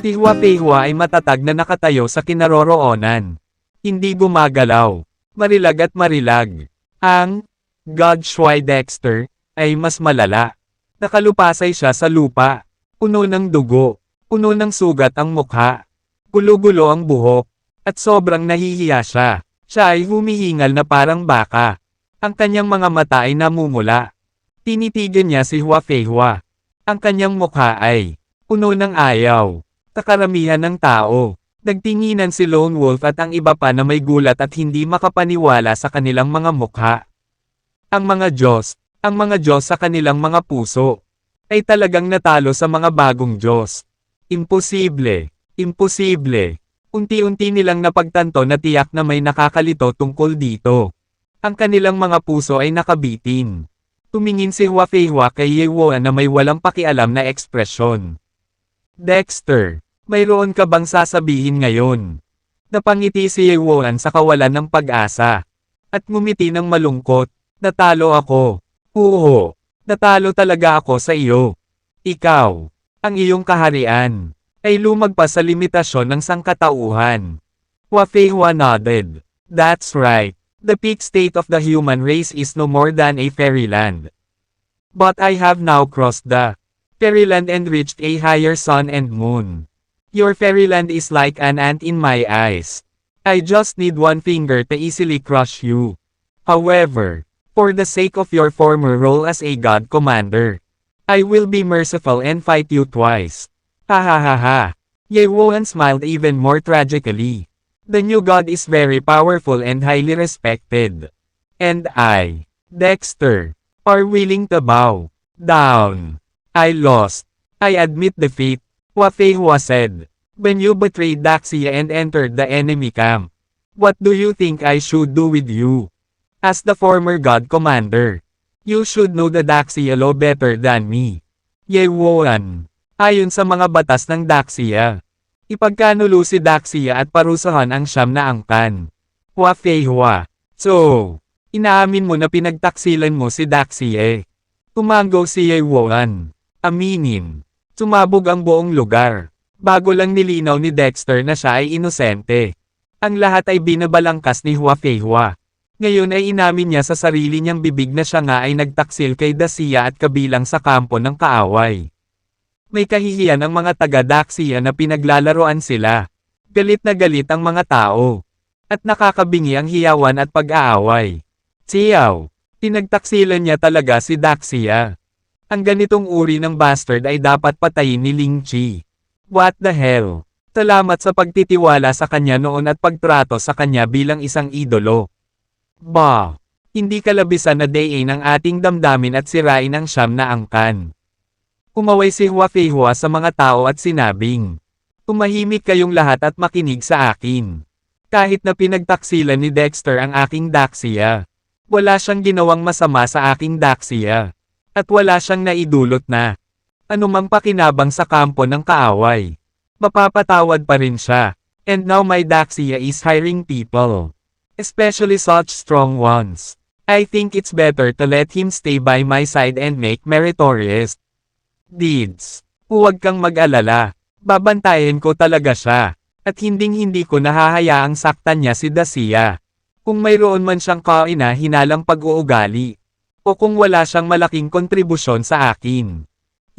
Si Hua ay matatag na nakatayo sa kinaroroonan. Hindi gumagalaw. Marilag at marilag. Ang God Shui Dexter ay mas malala. Nakalupasay siya sa lupa. Puno ng dugo. Puno ng sugat ang mukha. Gulo-gulo ang buhok. At sobrang nahihiya siya. Siya ay humihingal na parang baka. Ang kanyang mga mata ay namumula. Tinitigan niya si Hua. Ang kanyang mukha ay puno ng ayaw. Kakaramihan ng tao. Nagtinginan si Lone Wolf at ang iba pa na may gulat at hindi makapaniwala sa kanilang mga mukha. Ang mga Diyos sa kanilang mga puso, ay talagang natalo sa mga bagong Diyos. Imposible. Unti-unti nilang napagtanto na tiyak na may nakakalito tungkol dito. Ang kanilang mga puso ay nakabitin. Tumingin si Hua kay Ye Wuan na may walang pakialam na ekspresyon. Dexter, mayroon ka bang sasabihin ngayon? Napangiti si Ye Wuan sa kawalan ng pag-asa. At ngumiti ng malungkot. Natalo ako. Oo, natalo talaga ako sa iyo. Ikaw, ang iyong kaharian, ay lumagpas sa limitasyon ng sangkatauhan. Hua nodded. That's right. The peak state of the human race is no more than a fairyland. But I have now crossed the fairyland and reached a higher sun and moon. Your fairyland is like an ant in my eyes. I just need one finger to easily crush you. However, for the sake of your former role as a god commander, I will be merciful and fight you twice. Ha ha ha ha. Ye Wuan smiled even more tragically. The new god is very powerful and highly respected. And I, Dexter, are willing to bow down. I lost. I admit defeat. Hua said. When you betrayed Daxia and entered the enemy camp, what do you think I should do with you? As the former god commander, you should know the Daxia law better than me. Ye Wuan. Ayon sa mga batas ng Daxia, ipagkanulo si Daxia at parusahan ang siyam na angkan. Hua. So, inaamin mo na pinagtaksilan mo si Daxia. Tumango si Ye Wuan. Aminin. Sumabog ang buong lugar. Bago lang nilinaw ni Dexter na siya ay inosente. Ang lahat ay binabalangkas ni Hua. Ngayon ay inamin niya sa sarili niyang bibig na siya nga ay nagtaksil kay Daxia at kabilang sa kampo ng kaaway. May kahihiyan ang mga taga-Daxia na pinaglalaroan sila. Galit na galit ang mga tao. At nakakabingi ang hiyawan at pag-aaway. Xiao, pinagtaksilan niya talaga si Daxia. Ang ganitong uri ng bastard ay dapat patayin ni Ling Chi. What the hell? Salamat sa pagtitiwala sa kanya noon at pagtrato sa kanya bilang isang idolo. Bah! Hindi kalabisan na dayin ang ating damdamin at sirain ang siyam na angkan. Umaway si Hua sa mga tao at sinabing, tumahimik kayong lahat at makinig sa akin. Kahit na pinagtaksilan ni Dexter ang aking Daxia, wala siyang ginawang masama sa aking Daxia. At wala siyang naidulot na anumang pakinabang sa kampo ng kaaway. Mapapatawad pa rin siya. And now my Daxia is hiring people. Especially such strong ones. I think it's better to let him stay by my side and make meritorious deeds. Huwag kang mag-alala. Babantayan ko talaga siya. At hinding-hindi ko nahahayaang saktan niya si Daxia. Kung mayroon man siyang kaina-hinalang pag-uugali. O kung wala siyang malaking kontribusyon sa akin.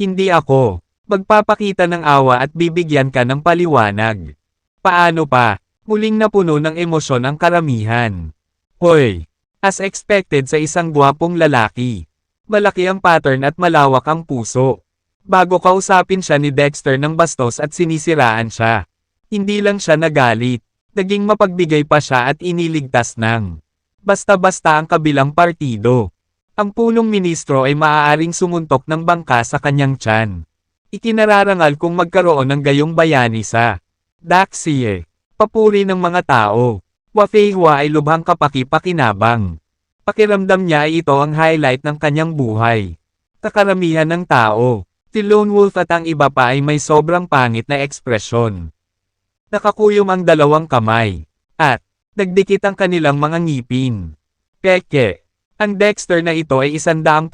Hindi ako. Magpapakita ng awa at bibigyan ka ng paliwanag. Paano pa? Muling napuno ng emosyon ang karamihan. Hoy! As expected sa isang gwapong lalaki. Malaki ang pattern at malawak ang puso. Bago kausapin siya ni Dexter ng bastos at sinisiraan siya. Hindi lang siya nagalit. Naging mapagbigay pa siya at iniligtas ng basta-basta ang kabilang partido. Ang punong ministro ay maaaring sumuntok ng bangka sa kanyang tiyan. Ikinararangal kung magkaroon ng gayong bayani sa Daxia. Papuri ng mga tao. Hua ay lubhang kapaki-pakinabang. Pakiramdam niya ay ito ang highlight ng kanyang buhay. Kakaramihan ng tao, si Lone Wolf at ang iba pa ay may sobrang pangit na ekspresyon. Nakakuyom ang dalawang kamay, at nagdikit ang kanilang mga ngipin. Peke. Ang Dexter na ito ay 100%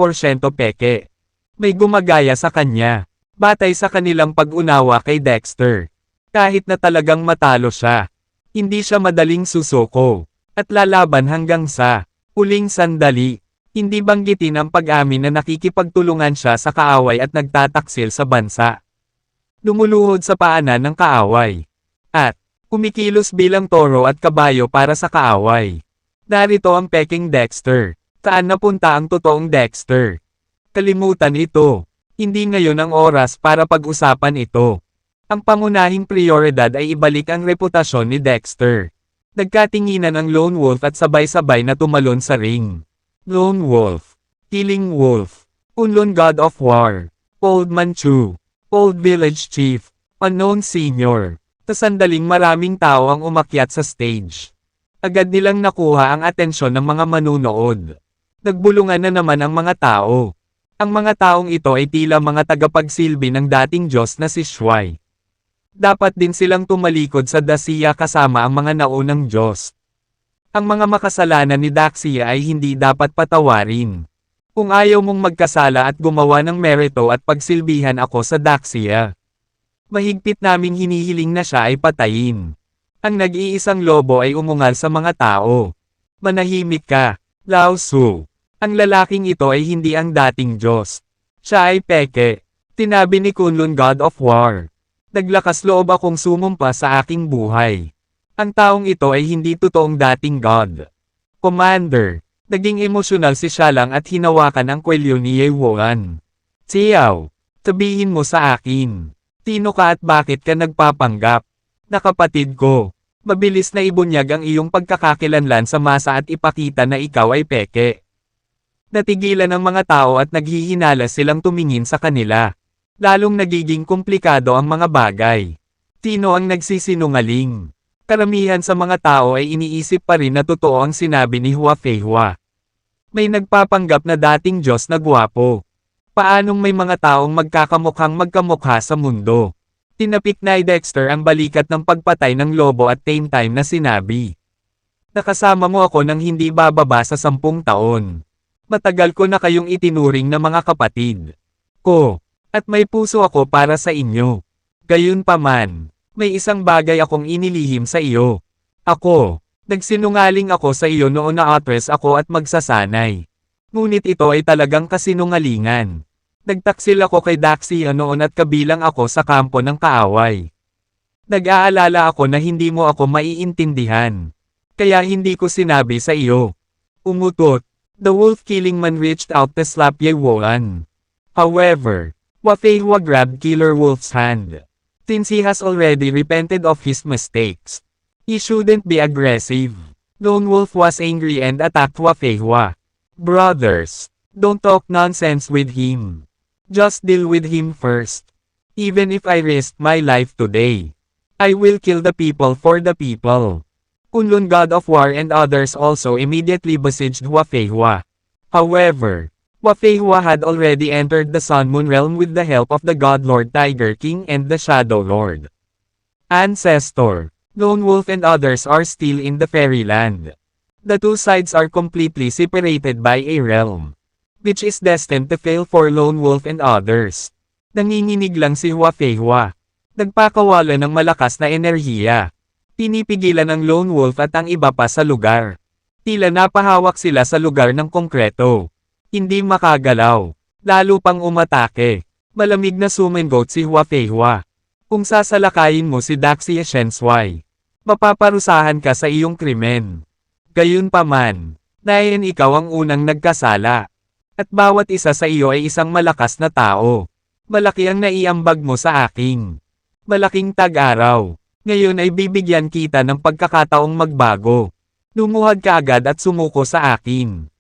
peke. May gumagaya sa kanya, batay sa kanilang pag-unawa kay Dexter. Kahit na talagang matalo siya, hindi siya madaling susuko, at lalaban hanggang sa huling sandali. Hindi banggitin ang pag-amin na nakikipagtulungan siya sa kaaway at nagtataksil sa bansa. Lumuluhod sa paanan ng kaaway. At kumikilos bilang toro at kabayo para sa kaaway. Narito ang peking Dexter. Saan napunta ang totoong Dexter? Kalimutan ito. Hindi ngayon ang oras para pag-usapan ito. Ang pangunahing prioridad ay ibalik ang reputasyon ni Dexter. Nagkatinginan ang Lone Wolf at sabay-sabay na tumalon sa ring. Lone Wolf, Killing Wolf, Kunlun God of War, Old Manchu, Old Village Chief, Unknown Senior. Sa sandaling maraming tao ang umakyat sa stage. Agad nilang nakuha ang atensyon ng mga manunood. Nagbulungan na naman ang mga tao. Ang mga taong ito ay tila mga tagapagsilbi ng dating Diyos na si Shuai. Dapat din silang tumalikod sa Dacia kasama ang mga naunang Diyos. Ang mga makasalanan ni Daxia ay hindi dapat patawarin. Kung ayaw mong magkasala at gumawa ng merito at pagsilbihan ako sa Daxia, mahigpit naming hinihiling na siya ay patayin. Ang nag-iisang lobo ay umungal sa mga tao. Manahimik ka, Lao Tzu. Ang lalaking ito ay hindi ang dating Diyos. Siya ay peke. Tinabi ni Kunlun God of War. Naglakas loob akong sumumpa sa aking buhay. Ang taong ito ay hindi totoong dating God. Commander, naging emosyonal si Xialang at hinawakan ang kwelyo ni Ye Wuan. Xiao, sabihin mo sa akin. Sino ka at bakit ka nagpapanggap? Na kapatid ko, mabilis na ibunyag ang iyong pagkakakilanlan sa masa at ipakita na ikaw ay peke. Natigilan ang mga tao at naghihinala silang tumingin sa kanila. Lalong nagiging komplikado ang mga bagay. Sino ang nagsisinungaling? Karamihan sa mga tao ay iniisip pa rin na totoo ang sinabi ni Hua Feihua. May nagpapanggap na dating Diyos na gwapo. Paanong may mga taong magkakamukhang magkamukha sa mundo? Tinapik ni Dexter ang balikat ng pagpatay ng lobo at same time na sinabi. Nakasama mo ako nang hindi bababa sa 10 taon. Matagal ko na kayong itinuring na mga kapatid ko, at may puso ako para sa inyo. Gayunpaman, may isang bagay akong inilihim sa iyo. Nagsinungaling ako sa iyo noon na actress ako at magsasanay. Ngunit ito ay talagang kasinungalingan. Nagtaksil ako kay Daxia noon at kabilang ako sa kampo ng kaaway. Nag-aalala ako na hindi mo ako maiintindihan. Kaya hindi ko sinabi sa iyo. Umutot. The wolf-killing man reached out to slap Ye Wuan. However, Hua Feihua grabbed Killer Wolf's hand. Since he has already repented of his mistakes, he shouldn't be aggressive. Lone Wolf was angry and attacked Hua Feihua. Brothers, don't talk nonsense with him. Just deal with him first. Even if I risk my life today, I will kill the people for the people. Kunlun God of War and others also immediately besieged Hua Feihua. However, Hua Feihua had already entered the Sun Moon realm with the help of the God Lord Tiger King and the Shadow Lord. Ancestor, Lone Wolf and others are still in the fairyland. The two sides are completely separated by a realm, which is destined to fail for Lone Wolf and others. Nanginginig lang si Hua Feihua. Nagpakawala ng malakas na enerhiya. Pinipigilan ng Lone Wolf at ang iba pa sa lugar. Tila napahawak sila sa lugar ng konkreto. Hindi makagalaw. Lalo pang umatake. Malamig na sumengot si Hua Feihua. Kung sasalakayin mo si Daxia Shenshuai, mapaparusahan ka sa iyong krimen. Gayunpaman, dahil ikaw ang unang nagkasala. At bawat isa sa iyo ay isang malakas na tao. Malaki ang naiambag mo sa aking malaking tag-araw. Ngayon ay bibigyan kita ng pagkakataong magbago. Lumuhad ka agad at sumuko sa akin.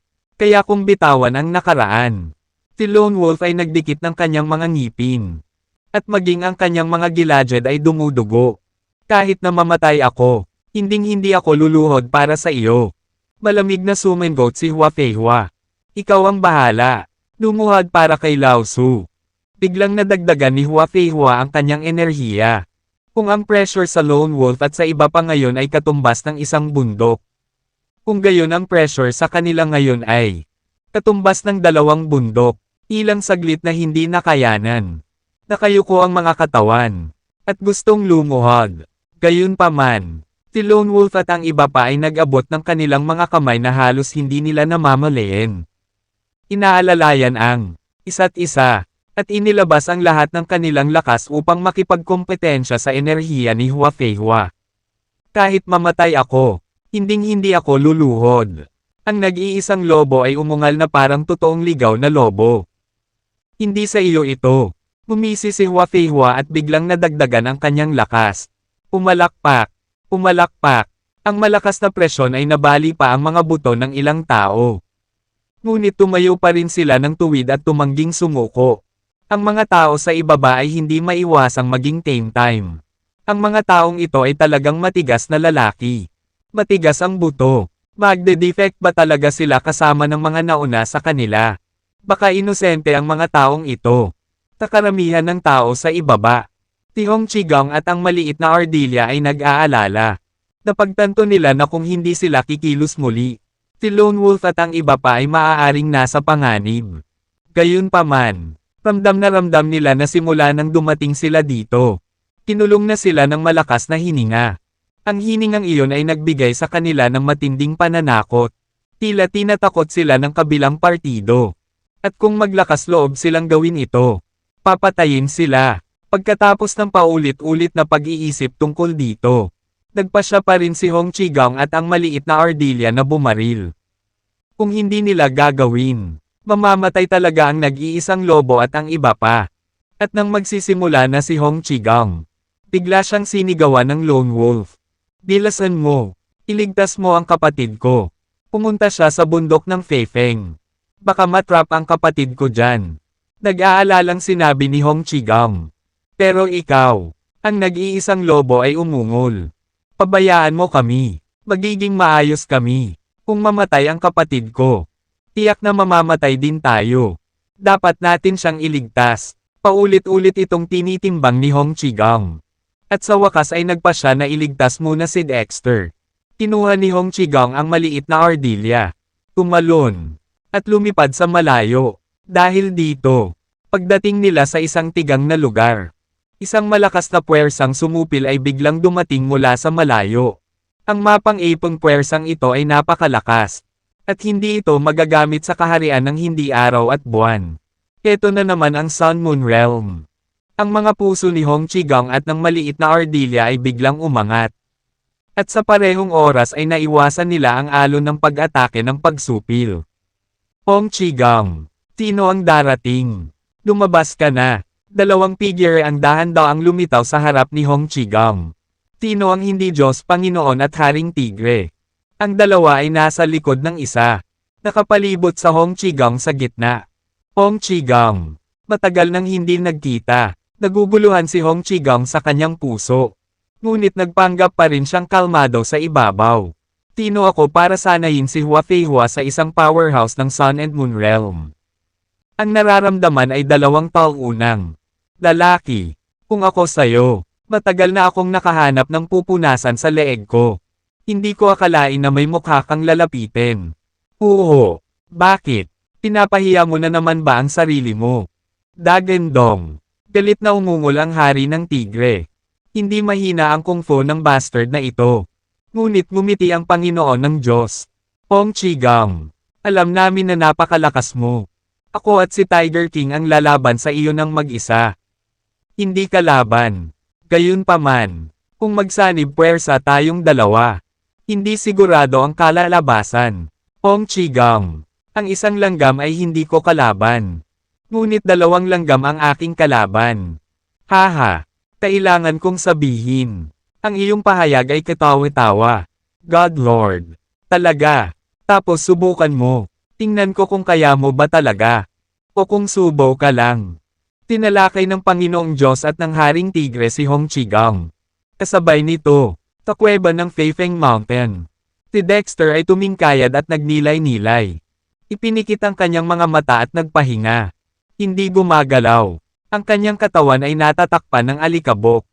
Kaya kung bitawan ang nakaraan, si Lone Wolf ay nagdikit ng kanyang mga ngipin. At maging ang kanyang mga gilagid ay dumudugo. Kahit na mamatay ako, hindi ako luluhod para sa iyo. Malamig na sumengot si Hua Feihua. Ikaw ang bahala. Lumuhad para kay Lao Tzu. Biglang nadagdagan ni Hua Feihua ang kanyang enerhiya. Kung ang pressure sa Lone Wolf at sa iba pa ngayon ay katumbas ng isang bundok. Kung gayon ang pressure sa kanila ngayon ay katumbas ng 2 bundok, ilang saglit na hindi nakayanan. Nakayuko ang mga katawan. at gustong lumuhod. Gayunpaman, si Lone Wolf at ang iba pa ay nag-abot ng kanilang mga kamay na halos hindi nila namamalayan. Inaalalayan ang isa't isa, at inilabas ang lahat ng kanilang lakas upang makipagkompetensya sa enerhiya ni Hua Feihua. Kahit mamatay ako, hinding-hindi ako luluhod. Ang nag-iisang lobo ay umungal na parang totoong ligaw na lobo. Hindi sa iyo ito. Bumisi si Hua Feihua at biglang nadagdagan ang kanyang lakas. Pumalakpak. Pumalakpak. Ang malakas na presyon ay nabali pa ang mga buto ng ilang tao. Ngunit tumayo pa rin sila ng tuwid at tumangging sumuko. Ang mga tao sa ibaba ay hindi maiwasang maging tame time. Ang mga taong ito ay talagang matigas na lalaki. Matigas ang buto. Magde-defect ba talaga sila kasama ng mga nauna sa kanila? Baka inosente ang mga taong ito. Karamihan ng tao sa ibaba. Si Hong Qigong at ang maliit na Ardilla ay nag-aalala. Napagtanto nila na kung hindi sila kikilos muli, si Lone Wolf at ang iba pa ay maaaring nasa panganib. Gayunpaman, ramdam nila na simula nang dumating sila dito. Kinulong na sila ng malakas na hininga. Ang hiningang iyon ay nagbigay sa kanila ng matinding pananakot. Tila tinatakot sila ng kabilang partido. At kung maglakas loob silang gawin ito, papatayin sila. Pagkatapos ng paulit-ulit na pag-iisip tungkol dito, nagpasya pa rin si Hong Qigong at ang maliit na Ardilla na bumaril. Kung hindi nila gagawin, mamamatay talaga ang nag-iisang lobo at ang iba pa. At nang magsisimula na si Hong Qigong, bigla siyang sinigawan ng Lone Wolf. Bilasan mo, iligtas mo ang kapatid ko. Pumunta siya sa bundok ng Feifeng. Baka matrap ang kapatid ko dyan. Nag-aalalang sinabi ni Hong Qigong. Pero ikaw, ang nag-iisang lobo ay umungol. Pabayaan mo kami. Magiging maayos kami. Kung mamatay ang kapatid ko, tiyak na mamamatay din tayo. Dapat natin siyang iligtas. Paulit-ulit itong tinitimbang ni Hong Qigong. At sa wakas ay nagpasya na iligtas muna si Dexter. Kinuha ni Hong Qigong ang maliit na Ardilla. Tumalon. At lumipad sa malayo. Dahil dito, pagdating nila sa isang tigang na lugar, isang malakas na puwersang sumupil ay biglang dumating mula sa malayo. Ang mapang-ipong puwersang ito ay napakalakas. At hindi ito magagamit sa kaharian ng hindi araw at buwan. Ito na naman ang Sun Moon Realm. Ang mga puso ni Hong Qigong at ng maliit na Ardilla ay biglang umangat. At sa parehong oras ay naiwasan nila ang alon ng pag-atake ng pagsupil. Hong Qigong, sino ang darating? Lumabas ka na. Dalawang figure ang dahan-daang lumitaw sa harap ni Hong Qigong. Sino ang hindi Diyos, Panginoon at Haring Tigre? Ang dalawa ay nasa likod ng isa. Nakapalibot sa Hong Qigong sa gitna. Hong Qigong, matagal nang hindi nagkita. Naguguluhan si Hong Qigong sa kanyang puso. Ngunit nagpanggap pa rin siyang kalmado sa ibabaw. Sino ako para sanayin si Hua Feihua sa isang powerhouse ng Sun and Moon Realm? Ang nararamdaman ay dalawang taong-unang. Lalaki, kung ako sayo, matagal na akong nakahanap ng pupunasan sa leeg ko. Hindi ko akalain na may mukha kang lalapitin. Oo, bakit? Pinapahiya mo na naman ba ang sarili mo? Dagendong. Galit na umungol ang hari ng tigre. Hindi mahina ang kung fu ng bastard na ito. Ngunit ngumiti ang Panginoon ng Diyos. Hong Qigong, alam namin na napakalakas mo. Ako at si Tiger King ang lalaban sa iyo ng mag-isa. Hindi kalaban. Gayunpaman, kung magsanib puwersa tayong dalawa, hindi sigurado ang kalalabasan. Hong Qigong, ang isang langgam ay hindi ko kalaban. Ngunit dalawang langgam ang aking kalaban. Haha, kailangan kong sabihin. Ang iyong pahayag ay katawa-tawa. God Lord. Talaga. Tapos subukan mo. Tingnan ko kung kaya mo ba talaga. O kung subo ka lang. Tinalakay ng Panginoong Diyos at ng Haring Tigre si Hong Qigong. Kasabay nito, sa kuweba ng Feifeng Mountain. Si Dexter ay tumingkayad at nagnilay-nilay. Ipinikit ang kanyang mga mata at nagpahinga. Hindi gumagalaw. Ang kanyang katawan ay natatakpan ng alikabok.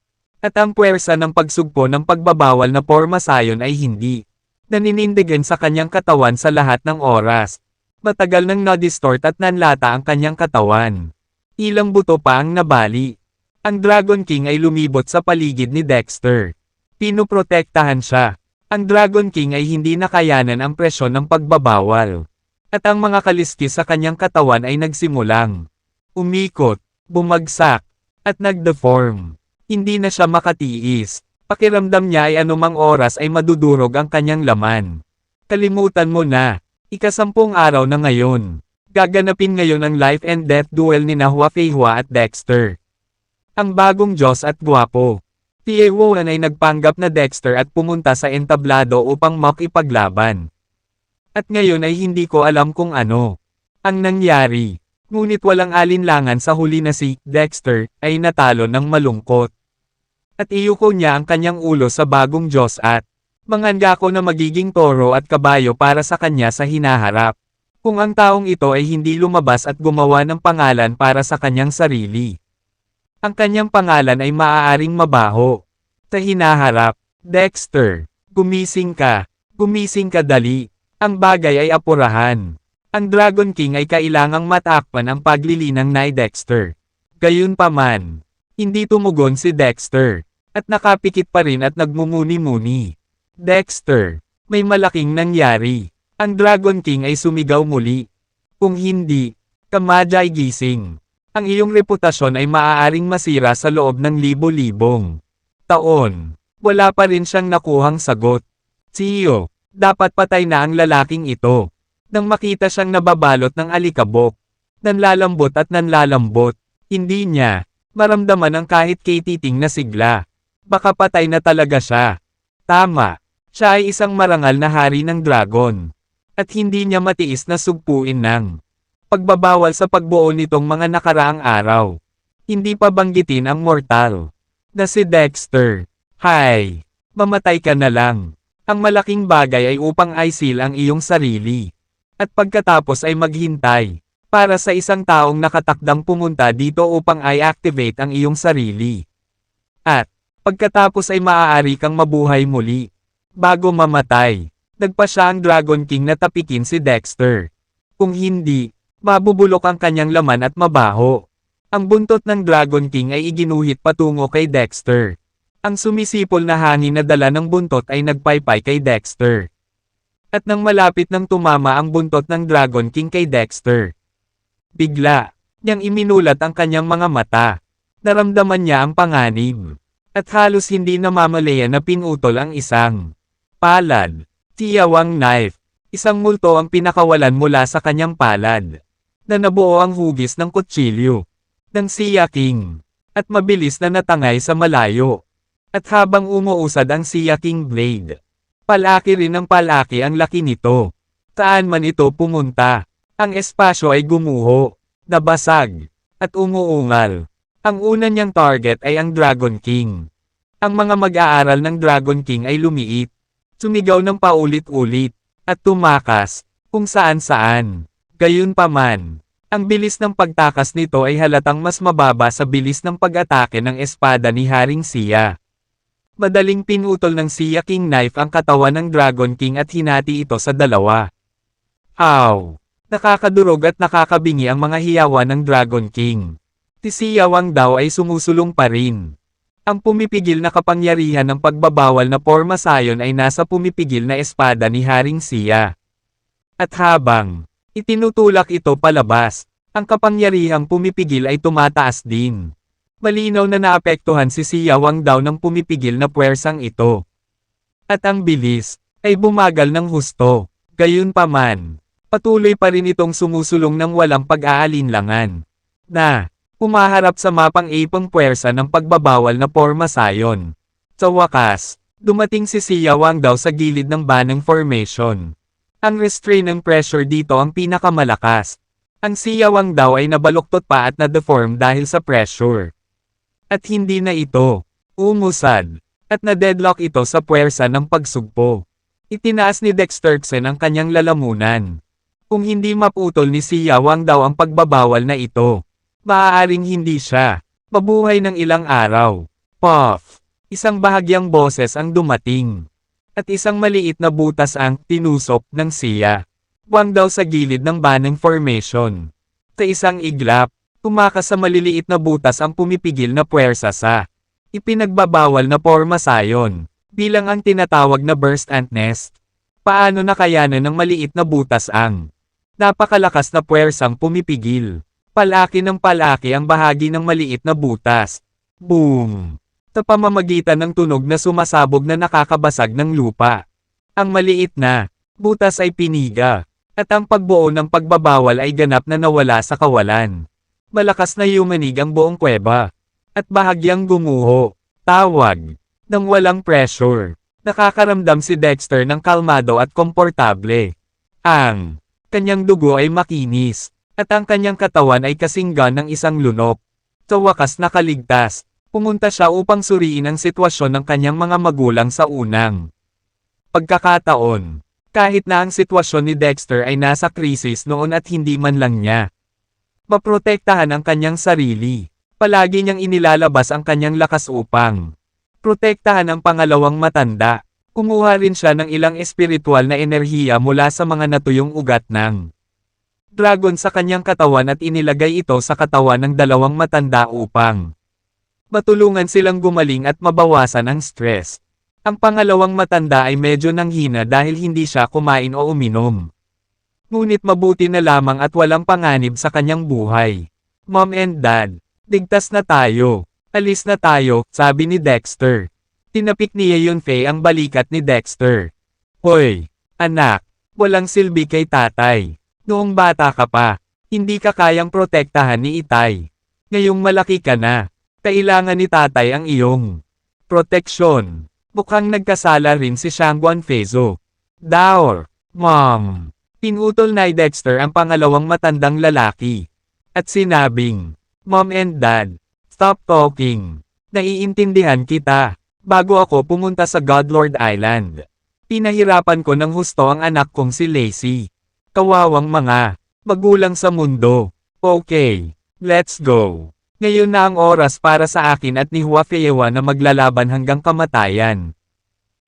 At ang puwersa ng pagsugpo ng pagbabawal na porma sayon ay hindi naninindigan sa kanyang katawan sa lahat ng oras. Matagal nang na-distort at nanlata ang kanyang katawan. Ilang buto pa ang nabali. Ang Dragon King ay lumibot sa paligid ni Dexter. Pinoprotektahan siya. Ang Dragon King ay hindi nakayanan ang presyon ng pagbabawal. At ang mga kaliskis sa kanyang katawan ay nagsimulang umikot, bumagsak, at nag-deform. Hindi na siya makatiis. Pakiramdam niya ay anumang oras ay madudurog ang kanyang laman. Kalimutan mo na. Ika-10 araw na ngayon. Gaganapin ngayon ang life and death duel ni Hua Feihua at Dexter. Ang bagong Diyos at gwapo. Yewoan ay nagpanggap na Dexter at pumunta sa entablado upang makipaglaban. At ngayon ay hindi ko alam kung ano ang nangyari. Ngunit walang alinlangan sa huli na si Dexter ay natalo ng malungkot. At iyuko niya ang kanyang ulo sa bagong Diyos at manganga ko na magiging toro at kabayo para sa kanya sa hinaharap. Kung ang taong ito ay hindi lumabas at gumawa ng pangalan para sa kanyang sarili. Ang kanyang pangalan ay maaaring mabaho. Sa hinaharap, Dexter, gumising ka dali. Ang bagay ay apurahan. Ang Dragon King ay kailangang matakpan ang paglilinang ni Dexter. Gayunpaman, hindi tumugon si Dexter. At nakapikit pa rin at nagmumuni-muni. Dexter, may malaking nangyari. Ang Dragon King ay sumigaw muli. Kung hindi, kamadjay gising. Ang iyong reputasyon ay maaaring masira sa loob ng libo-libong taon. Wala pa rin siyang nakuhang sagot. Siyo, dapat patay na ang lalaking ito. Nang makita siyang nababalot ng alikabok. Nanlalambot at nanlalambot. Hindi niya maramdaman ang kahit katiting na sigla. Baka patay na talaga siya. Tama. Siya ay isang marangal na hari ng dragon. At hindi niya matiis na sugpuin ng pagbabawal sa pagbuo nitong mga nakaraang araw. Hindi pa banggitin ang mortal na si Dexter. Hay! Mamatay ka na lang. Ang malaking bagay ay upang i-seal ang iyong sarili. At pagkatapos ay maghintay para sa isang taong nakatakdang pumunta dito upang i-activate ang iyong sarili. At pagkatapos ay maaari kang mabuhay muli. Bago mamatay, nagpa siya ang Dragon King na tapikin si Dexter. Kung hindi, mabubulok ang kanyang laman at mabaho. Ang buntot ng Dragon King ay iginuhit patungo kay Dexter. Ang sumisipol na hangin na dala ng buntot ay nagpaypay kay Dexter. At nang malapit nang tumama ang buntot ng Dragon King kay Dexter, bigla niyang iminulat ang kanyang mga mata. Naramdaman niya ang panganib. At halos hindi namamalayan na pinutol ang isang palad. Tiyawang knife. Isang multo ang pinakawalan mula sa kanyang palad. Na nabuo ang hugis ng kutsilyo ng Sea King. At mabilis na natangay sa malayo. At habang umuusad ang Sea King blade, palaki rin ng palaki ang laki nito. Saan man ito pumunta, ang espasyo ay gumuho, nabasag, at umuungal. Ang una niyang target ay ang Dragon King. Ang mga mag-aaral ng Dragon King ay lumiit, sumigaw ng paulit-ulit, at tumakas, kung saan-saan. Gayunpaman, ang bilis ng pagtakas nito ay halatang mas mababa sa bilis ng pag-atake ng espada ni Haring Sia. Madaling pinutol ng Sea King knife ang katawan ng Dragon King at hinati ito sa dalawa. Aw! Nakakadurog at nakakabingi ang mga hiyawan ng Dragon King. Si Siyawang daw ay sumusulong pa rin. Ang pumipigil na kapangyarihan ng pagbabawal na porma sayon ay nasa pumipigil na espada ni Haring Sia. At habang itinutulak ito palabas, ang kapangyarihang pumipigil ay tumataas din. Malinaw na naapektuhan si Siyawang daw ng pumipigil na puwersang ito. At ang bilis ay bumagal ng husto. Gayunpaman, patuloy pa rin itong sumusulong ng walang pag-aalinlangan. Na humaharap sa mapang ipang puwersa ng pagbabawal na porma sayon. Sa wakas, dumating si Siyawang daw sa gilid ng banang formation. Ang restraining pressure dito ang pinakamalakas. Ang Siyawang daw ay nabaluktot pa at na-deform dahil sa pressure. At hindi na ito umusad, at na-deadlock ito sa puwersa ng pagsugpo. Itinaas ni Dexterksen ang kanyang lalamunan. Kung hindi maputol ni Siyawang daw ang pagbabawal na ito, maaaring hindi siya mabuhay ng ilang araw. Puff! Isang bahagyang boses ang dumating. At isang maliit na butas ang tinusok ng Sia. Buwang daw sa gilid ng banang formation. Sa isang iglap, Tumakas sa maliliit na butas ang pumipigil na puwersa sa ipinagbabawal na forma sayon, bilang ang tinatawag na burst ant nest. Paano nakayanan ng maliit na butas ang napakalakas na puwersang pumipigil? Palaki ng palaki ang bahagi ng maliit na butas. Boom! Sa pamamagitan ng tunog na sumasabog na nakakabasag ng lupa. Ang maliit na butas ay piniga, at ang pagbuo ng pagbabawal ay ganap na nawala sa kawalan. Malakas na yumanig ang buong kuweba, at bahagyang gumuho, tawag, ng walang pressure. Nakakaramdam si Dexter ng kalmado at komportable. Ang kanyang dugo ay makinis, at ang kanyang katawan ay kasinggan ng isang lunok. Sa wakas nakaligtas, pumunta siya upang suriin ang sitwasyon ng kanyang mga magulang sa unang pagkakataon. Kahit na ang sitwasyon ni Dexter ay nasa krisis noon at hindi man lang niya maprotektahan ang kanyang sarili, palagi niyang inilalabas ang kanyang lakas upang protektahan ang pangalawang matanda. Kumuha rin siya ng ilang espiritual na enerhiya mula sa mga natuyong ugat ng dragon sa kanyang katawan at inilagay ito sa katawan ng dalawang matanda upang matulungan silang gumaling at mabawasan ang stress. Ang pangalawang matanda ay medyo nanghina dahil hindi siya kumain o uminom. Ngunit mabuti na lamang at walang panganib sa kanyang buhay. Mom and Dad, ligtas na tayo. Alis na tayo, sabi ni Dexter. Tinapik ni Yunfei ang balikat ni Dexter. Hoy, anak, walang silbi kay tatay. Noong bata ka pa, hindi ka kayang protektahan ni Itay. Ngayong malaki ka na, kailangan ni tatay ang iyong proteksyon. Mukhang nagkasala rin si Shangguan Feizo. Daor, Mom. Pinutol ni Dexter ang pangalawang matandang lalaki. At sinabing, Mom and Dad, stop talking. Naiintindihan kita. Bago ako pumunta sa Godlord Island, pinahirapan ko ng husto ang anak kong si Lacey. Kawawang mga magulang sa mundo. Okay, let's go. Ngayon na ang oras para sa akin at ni Hua Feiwa na maglalaban hanggang kamatayan.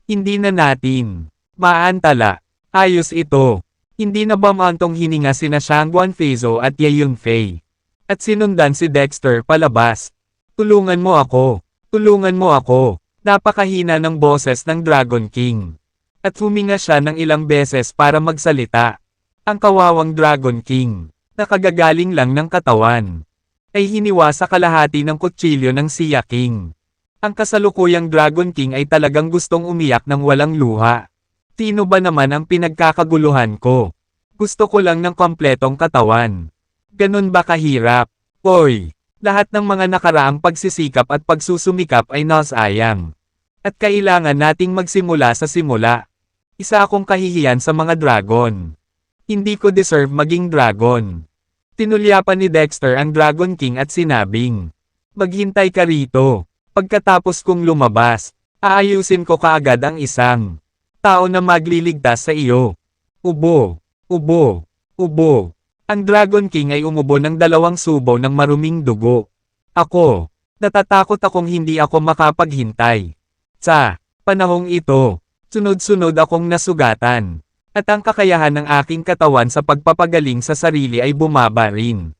Hindi na natin maantala. Ayos ito. Hindi na ba maantong hininga sina Shangguan Feizo at Ye Yunfei? At sinundan si Dexter palabas. Tulungan mo ako. Tulungan mo ako. Napakahina ng boses ng Dragon King. At huminga siya ng ilang beses para magsalita. Ang kawawang Dragon King, nakagagaling lang ng katawan, ay hiniwa sa kalahati ng kutsilyo ng Xia King. Ang kasalukuyang Dragon King ay talagang gustong umiyak ng walang luha. Sino ba naman ang pinagkakaguluhan ko? Gusto ko lang ng kompletong katawan. Ganun ba kahirap? Oy! Lahat ng mga nakaraang pagsisikap at pagsusumikap ay nasayang. At kailangan nating magsimula sa simula. Isa akong kahihiyan sa mga dragon. Hindi ko deserve maging dragon. Tinulyapan ni Dexter ang Dragon King at sinabing, maghintay ka rito. Pagkatapos kong lumabas, aayusin ko kaagad ang isang tao na magliligtas sa iyo. Ubo, ubo, ubo. Ang Dragon King ay umubo ng 2 subo ng maruming dugo. Ako, natatakot akong hindi ako makapaghintay. Sa panahong ito, sunod-sunod akong nasugatan. At ang kakayahan ng aking katawan sa pagpapagaling sa sarili ay bumaba rin.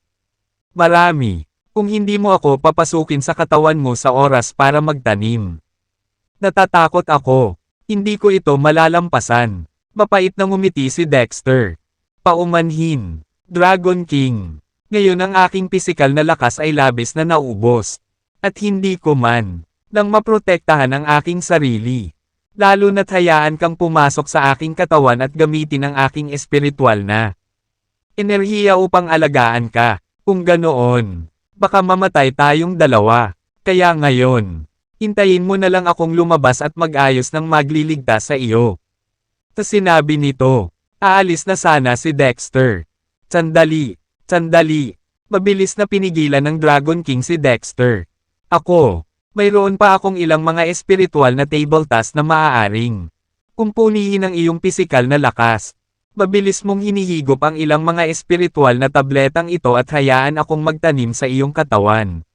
Marami, kung hindi mo ako papasukin sa katawan mo sa oras para magtanim. Natatakot ako, hindi ko ito malalampasan. Mapait na ngumiti si Dexter. Paumanhin. Dragon King. Ngayon ang aking pisikal na lakas ay labis na naubos. At hindi ko man nang maprotektahan ang aking sarili. Lalo na't hayaan kang pumasok sa aking katawan at gamitin ang aking espiritual na enerhiya upang alagaan ka. Kung ganoon, baka mamatay tayong dalawa. Kaya ngayon, hintayin mo na lang akong lumabas at mag-ayos ng magliligtas sa iyo. Sa sinabi nito, aalis na sana si Dexter. Sandali, sandali. Mabilis na pinigilan ng Dragon King si Dexter. Ako, mayroon pa akong ilang mga espiritual na table task na maaaring kumpunihin ang iyong pisikal na lakas. Mabilis mong hinihigop ang ilang mga espiritual na tabletang ito at hayaan akong magtanim sa iyong katawan.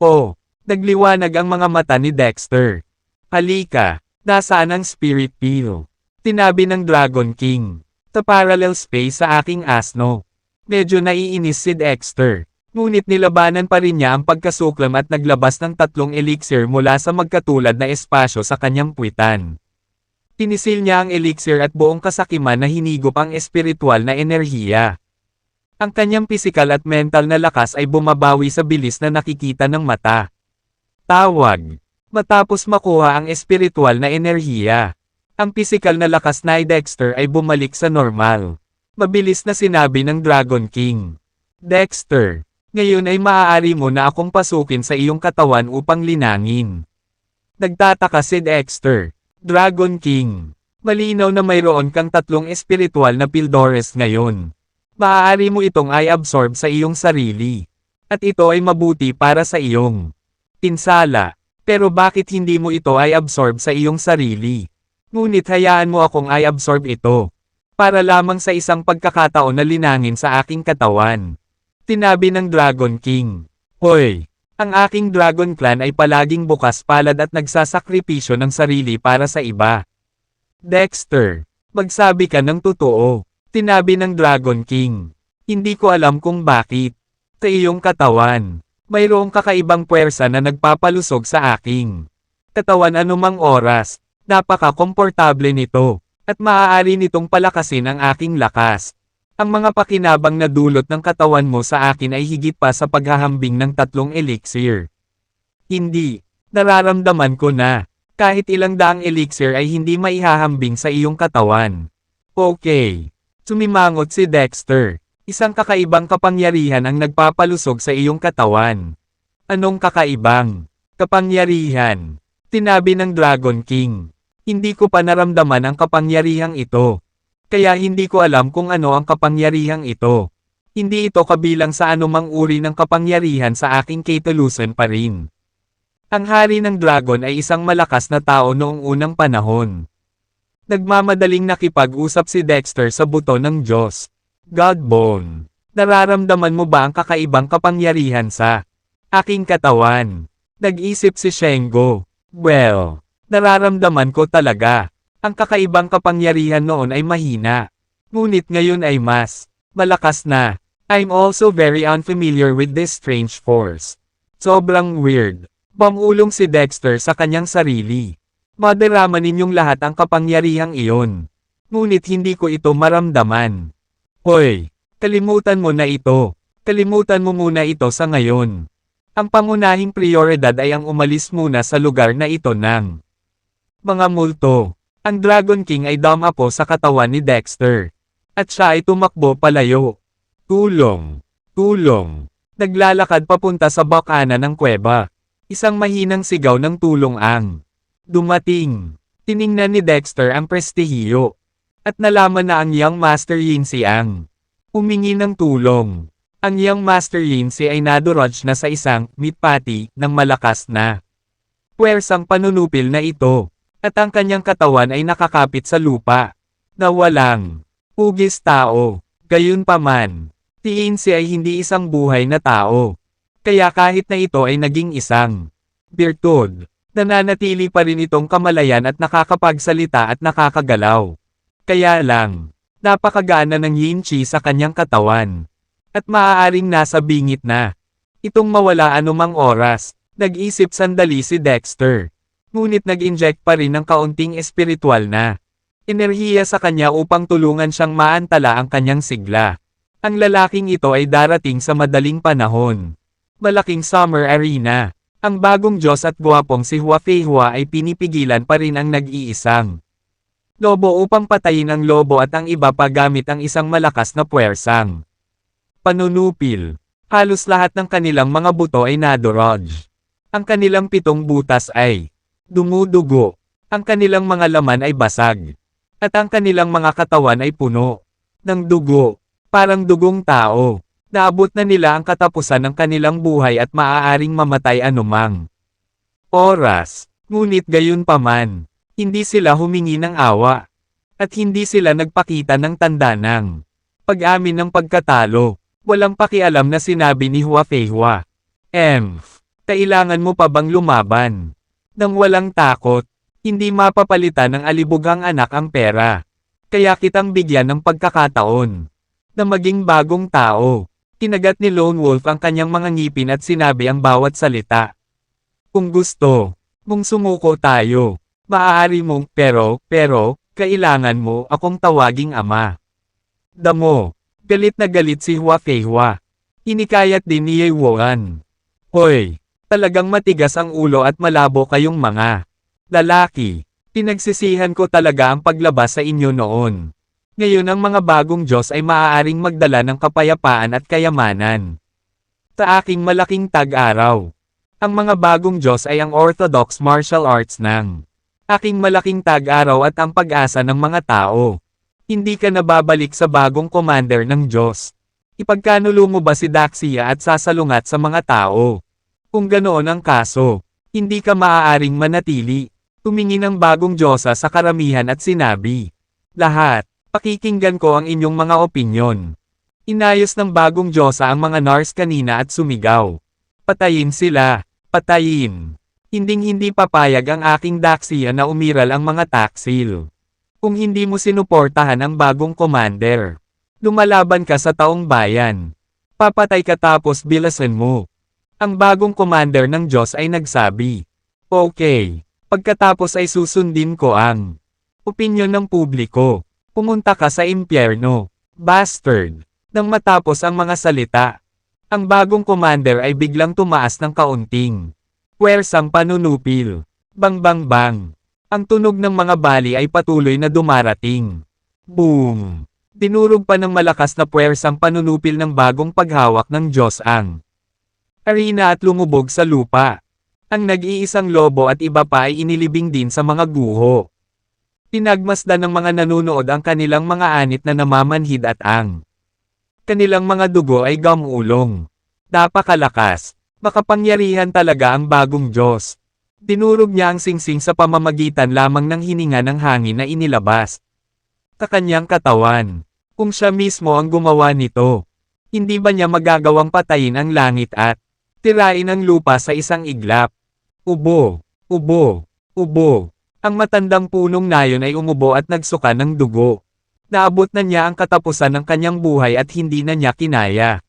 Oh, nagliwanag ang mga mata ni Dexter. Halika, nasaan ang spirit peel? Tinabi ng Dragon King. Sa parallel space sa aking asno. Medyo naiinis si Dexter. Ngunit nilabanan pa rin niya ang pagkasuklam at naglabas ng 3 elixir mula sa magkatulad na espasyo sa kanyang puwitan. Tinisil niya ang elixir at buong kasakiman na hinigop ang espiritual na enerhiya. Ang kanyang pisikal at mental na lakas ay bumabawi sa bilis na nakikita ng mata. Tawag. Matapos makuha ang espiritual na enerhiya, ang pisikal na lakas ni Dexter ay bumalik sa normal. Mabilis na sinabi ng Dragon King. Dexter, ngayon ay maaari mo na akong pasukin sa iyong katawan upang linangin. Nagtataka si Dexter. Dragon King, malinaw na mayroon kang 3 espiritual na Pildores ngayon. Maaari mo itong i-absorb sa iyong sarili. At ito ay mabuti para sa iyong pinsala. Pero bakit hindi mo ito i-absorb sa iyong sarili? Ngunit hayaan mo akong i-absorb ito. Para lamang sa isang pagkakataon na linangin sa aking katawan. Tinabi ng Dragon King. Hoy! Ang aking Dragon Clan ay palaging bukas palad at nagsasakripisyo ng sarili para sa iba. Dexter, magsabi ka ng totoo. Tinabi ng Dragon King. Hindi ko alam kung bakit. Sa iyong katawan, mayroong kakaibang puwersa na nagpapalusog sa aking katawan anumang oras. Napaka-komportable nito. At maaari nitong palakasin ang aking lakas. Ang mga pakinabang na dulot ng katawan mo sa akin ay higit pa sa paghahambing ng 3 elixir. Hindi. Nararamdaman ko na. Kahit ilang daang elixir ay hindi maihahambing sa iyong katawan. Okay. Sumimangot si Dexter. Isang kakaibang kapangyarihan ang nagpapalusog sa iyong katawan. Anong kakaibang kapangyarihan? Tinabi ng Dragon King. Hindi ko pa naramdaman ang kapangyarihang ito. Kaya hindi ko alam kung ano ang kapangyarihang ito. Hindi ito kabilang sa anumang uri ng kapangyarihan sa aking Cthulhuan pa rin. Ang hari ng dragon ay isang malakas na tao noong unang panahon. Nagmamadaling nakipag-usap si Dexter sa buto ng Diyos. Godbone. Nararamdaman mo ba ang kakaibang kapangyarihan sa aking katawan? Nag-isip si Shengo. Well, nararamdaman ko talaga. Ang kakaibang kapangyarihan noon ay mahina. Ngunit ngayon ay mas malakas na. I'm also very unfamiliar with this strange force. Sobrang weird. Pamulong si Dexter sa kanyang sarili. Madarama ninyong lahat ang kapangyarihang iyon. Ngunit hindi ko ito maramdaman. Hoy, kalimutan mo na ito. Kalimutan mo muna ito sa ngayon. Ang pangunahing prioridad ay ang umalis muna sa lugar na ito ng mga multo. Ang Dragon King ay dumapo sa katawan ni Dexter. At siya ay tumakbo palayo. Tulong! Tulong! Naglalakad papunta sa bakana ng kuweba. Isang mahinang sigaw ng tulong ang dumating. Tiningnan ni Dexter ang prestihiyo. At nalaman na ang Young Master Yinsi ang humingi ng tulong. Ang Young Master Yinsi ay nadurog na sa isang meat patty ng malakas na puwersang panunupil na ito. At ang kanyang katawan ay nakakapit sa lupa. Na walang hugis tao. Gayunpaman, Yinsi ay hindi isang buhay na tao. Kaya kahit na ito ay naging isang birtud, nananatili pa rin itong kamalayan at nakakapagsalita at nakakagalaw. Kaya lang, napakagana ng Yinchi sa kanyang katawan. At maaaring nasa bingit na itong mawala anumang oras. Nag-isip sandali si Dexter. Ngunit nag-inject pa rin ng kaunting espiritual na enerhiya sa kanya upang tulungan siyang maantala ang kanyang sigla. Ang lalaking ito ay darating sa madaling panahon. Malaking summer arena. Ang bagong Diyos at guwapong si Hua Feihua ay pinipigilan pa rin ang nag-iisang lobo upang patayin ang lobo at ang iba pa gamit ang isang malakas na puwersang panunupil. Halos lahat ng kanilang mga buto ay nadurog. Ang kanilang 7 butas ay dumudugo. Ang kanilang mga laman ay basag. At ang kanilang mga katawan ay puno ng dugo. Parang dugong tao. Naabot na nila ang katapusan ng kanilang buhay at maaaring mamatay anumang oras. Ngunit gayunpaman, hindi sila humingi ng awa. At hindi sila nagpakita ng tanda ng pag-amin ng pagkatalo. Walang pakialam na sinabi ni Hua Feihua. Kailangan mo pa bang lumaban? Nang walang takot, hindi mapapalitan ng alibughang anak ang pera. Kaya kitang bigyan ng pagkakataon na maging bagong tao. Kinagat ni Lone Wolf ang kanyang mga ngipin at sinabi ang bawat salita. Kung gusto mong sumuko tayo, maaari mong, pero, kailangan mo akong tawaging ama. Damo. Galit na galit si Hua Feihua. Hinikayat din ni Ye Wuan. Hoy! Talagang matigas ang ulo at malabo kayong mga lalaki. Pinagsisihan ko talaga ang paglabas sa inyo noon. Ngayon ang mga bagong Diyos ay maaaring magdala ng kapayapaan at kayamanan. Sa aking malaking tag-araw. Ang mga bagong Diyos ay ang orthodox martial arts ng aking malaking tag-araw at ang pag-asa ng mga tao. Hindi ka nababalik sa bagong commander ng Diyos. Ipagkanulo mo ba si Daxia at sasalungat sa mga tao? Kung ganoon ang kaso, hindi ka maaaring manatili. Tumingin ang bagong Diyosa sa karamihan at sinabi, lahat, pakikinggan ko ang inyong mga opinyon. Inayos ng bagong Diyosa ang mga Nars kanina at sumigaw. Patayin sila, patayin. Hinding-hindi papayag ang aking Daxia na umiral ang mga taksil. Kung hindi mo sinuportahan ang bagong commander, lumalaban ka sa taong bayan. Papatay ka tapos bilasan mo. Ang bagong commander ng Diyos ay nagsabi, okay, pagkatapos ay susundin ko ang opinyon ng publiko. Pumunta ka sa impyerno, bastard. Nang matapos ang mga salita, ang bagong commander ay biglang tumaas ng kaunting puwersang panunupil. Bang bang bang. Ang tunog ng mga bali ay patuloy na dumarating. Boom! Dinurog pa ng malakas na puwersang panunupil ng bagong paghawak ng Diyos ang arena at lumubog sa lupa. Ang nag-iisang lobo at iba pa ay inilibing din sa mga guho. Pinagmasdan ng mga nanunood ang kanilang mga anit na namamanhid at ang kanilang mga dugo ay gamulong. Napakalakas. Makapangyarihan talaga ang bagong Diyos. Dinurog niya ang singsing sa pamamagitan lamang ng hininga ng hangin na inilabas sa kanyang katawan. Kung siya mismo ang gumawa nito, hindi ba niya magagawang patayin ang langit at tirain ang lupa sa isang iglap? Ubo, ubo, ubo. Ang matandang punong nayon ay umubo at nagsuka ng dugo. Naabot na niya ang katapusan ng kanyang buhay at hindi na niya kinaya.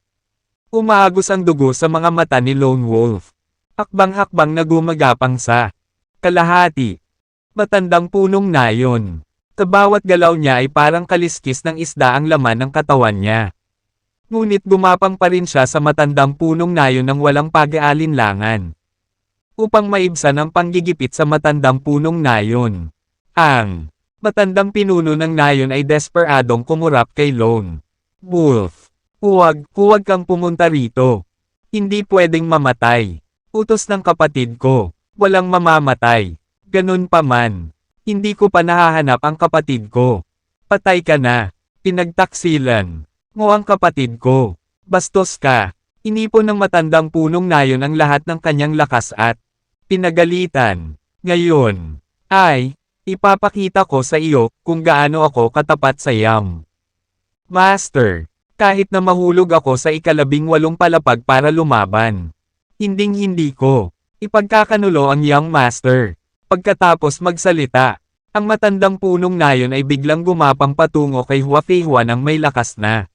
Umaagos ang dugo sa mga mata ni Lone Wolf. Hakbang-hakbang na gumagapang sa kalahati. Matandang punong nayon. Sa bawat galaw niya ay parang kaliskis ng isda ang laman ng katawan niya. Ngunit gumapang pa rin siya sa matandang punong nayon ng walang pag-aalinlangan. Upang maibsan ang panggigipit sa matandang punong nayon. Ang matandang pinuno ng nayon ay desperadong kumurap kay Lone Wolf. Huwag kang pumunta rito. Hindi pwedeng mamatay. Utos ng kapatid ko, walang mamamatay. Ganun pa man. Hindi ko pa nahahanap ang kapatid ko. Patay ka na. Pinagtaksilan mo ang kapatid ko. Bastos ka. Inipon ng matandang punong nayon ang lahat ng kanyang lakas at pinagalitan. Ngayon, ay, ipapakita ko sa iyo kung gaano ako katapat sa Yam Master. Kahit na mahulog ako sa ika-18 palapag para lumaban. Hinding-hindi ko ipagkakanulo ang Young Master. Pagkatapos magsalita, ang matandang punong nayon ay biglang gumapang patungo kay Hua Feihua ng may lakas na.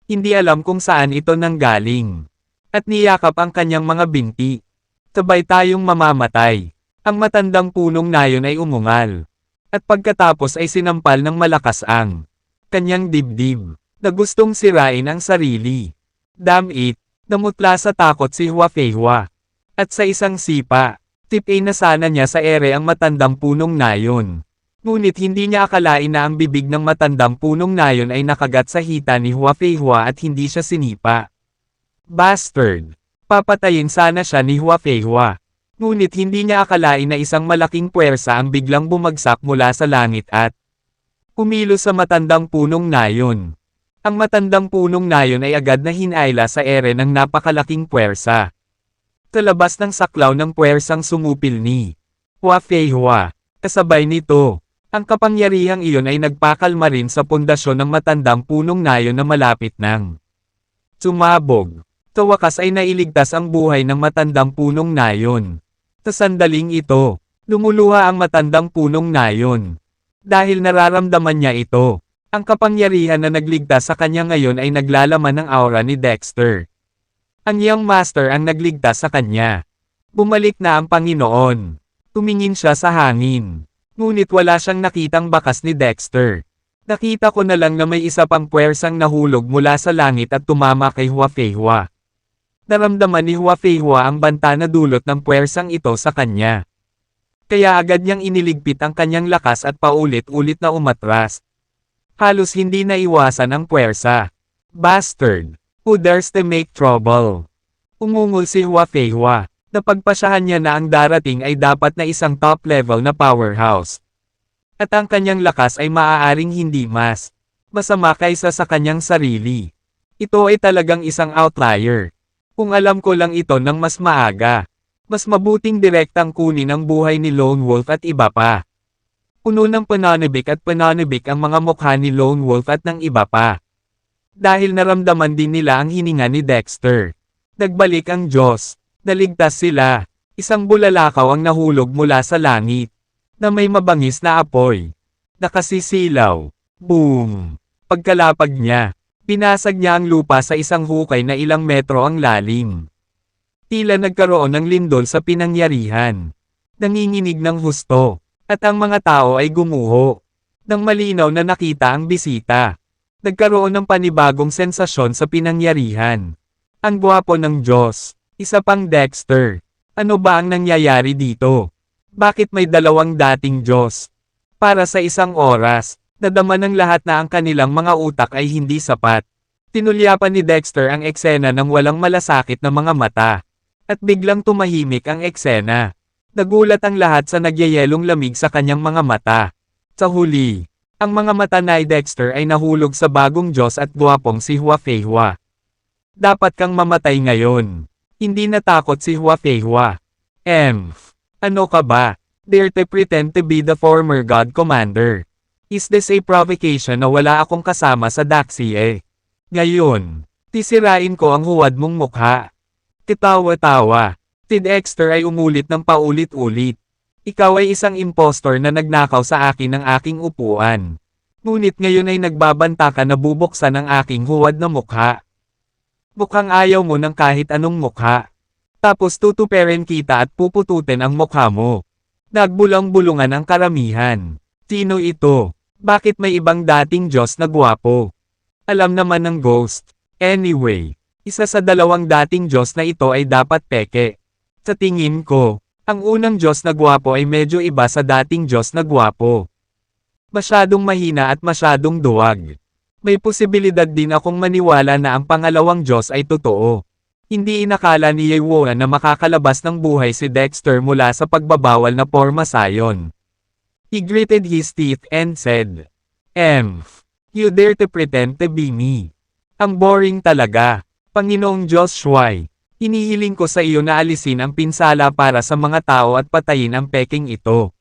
Hindi alam kung saan ito nanggaling. At niyakap ang kanyang mga binti. Sabay tayong mamamatay. Ang matandang punong nayon ay umungal. At pagkatapos ay sinampal ng malakas ang kanyang dibdib, na gustong sirain ang sarili. Damn it! Namutla sa takot si Hua Feihua. At sa isang sipa, tip-A na sana niya sa ere ang matandang punong nayon. Ngunit hindi niya akalain na ang bibig ng matandang punong nayon ay nakagat sa hita ni Hua Feihua at hindi siya sinipa. Bastard! Papatayin sana siya ni Hua Feihua. Ngunit hindi niya akalain na isang malaking puwersa ang biglang bumagsak mula sa langit at kumilos sa matandang punong nayon. Ang matandang punong nayon ay agad na hinayla sa ere ng napakalaking puwersa. Sa labas ng saklaw ng puwersang sumupil ni Hua Feihua. Kasabay nito, ang kapangyarihang iyon ay nagpakalma rin sa pundasyon ng matandang punong nayon na malapit ng sumabog. Sa wakas ay nailigtas ang buhay ng matandang punong nayon. Sa sandaling ito, lumuluha ang matandang punong nayon. Dahil nararamdaman niya ito. Ang kapangyarihan na nagligtas sa kanya ngayon ay naglalaman ng aura ni Dexter. Ang Young Master ang nagligtas sa kanya. Bumalik na ang Panginoon. Tumingin siya sa hangin. Ngunit wala siyang nakitang bakas ni Dexter. Nakita ko na lang na may isa pang puwersang nahulog mula sa langit at tumama kay Hua Feihua. Naramdaman ni Hua Feihua ang banta na dulot ng puwersang ito sa kanya. Kaya agad niyang iniligpit ang kanyang lakas at paulit-ulit na umatras. Halos hindi naiwasan ang puwersa. Bastard! Who dares to make trouble? Umungol si Hua Feihua. Napagpasyahan niya na ang darating ay dapat na isang top-level na powerhouse. At ang kanyang lakas ay maaaring hindi mas masama kaysa sa kanyang sarili. Ito ay talagang isang outlier. Kung alam ko lang ito ng mas maaga, mas mabuting direktang kunin ang buhay ni Lone Wolf at iba pa. Puno ng pananabik ang mga mukha ni Lone Wolf at ng iba pa. Dahil naramdaman din nila ang hininga ni Dexter. Nagbalik ang Diyos. Naligtas sila. Isang bulalakaw ang nahulog mula sa langit. Na may mabangis na apoy. Nakasisilaw. Boom! Pagkalapag niya, pinasag niya ang lupa sa isang hukay na ilang metro ang lalim. Tila nagkaroon ng lindol sa pinangyarihan. Nanginginig ng husto. At ang mga tao ay gumuho. Nang malinaw na nakita ang bisita. Nagkaroon ng panibagong sensasyon sa pinangyarihan. Ang gwapo ng Diyos. Isa pang Dexter. Ano ba ang nangyayari dito? Bakit may dalawang dating Diyos? Para sa isang oras, nadama ng lahat na ang kanilang mga utak ay hindi sapat. Tinulyapan ni Dexter ang eksena ng walang malasakit na mga mata. At biglang tumahimik ang eksena. Nagulat ang lahat sa nagyayelong lamig sa kanyang mga mata. Sa huli, ang mga mata ni Dexter ay nahulog sa bagong Diyos at gwapong si Hua Feihua. Dapat kang mamatay ngayon. Hindi natakot si Hua Feihua. Ano ka ba? Dare to pretend to be the former God Commander. Is this a provocation na wala akong kasama sa Daxie? Ngayon, tisirain ko ang huwad mong mukha. Kitawa-tawa. Si Dexter ay umulit ng paulit-ulit. Ikaw ay isang impostor na nagnakaw sa akin ng aking upuan. Ngunit ngayon ay nagbabanta ka na bubuksan ang aking huwad na mukha. Mukhang ayaw mo ng kahit anong mukha. Tapos tutuperin kita at pupututin ang mukha mo. Nagbulang-bulungan ang karamihan. Sino ito? Bakit may ibang dating Diyos na gwapo? Alam naman ng ghost. Anyway, isa sa dalawang dating Diyos na ito ay dapat peke. Sa tingin ko, ang unang Diyos na gwapo ay medyo iba sa dating Diyos na gwapo. Masyadong mahina at masyadong duwag. May posibilidad din akong maniwala na ang pangalawang Diyos ay totoo. Hindi inakala ni Yewoa na makakalabas ng buhay si Dexter mula sa pagbabawal na porma sayon. He gritted his teeth and said, You dare to pretend to be me. Ang boring talaga. Panginoong Diyos Shuai. Hinihiling ko sa iyo na alisin ang pinsala para sa mga tao at patayin ang peking ito.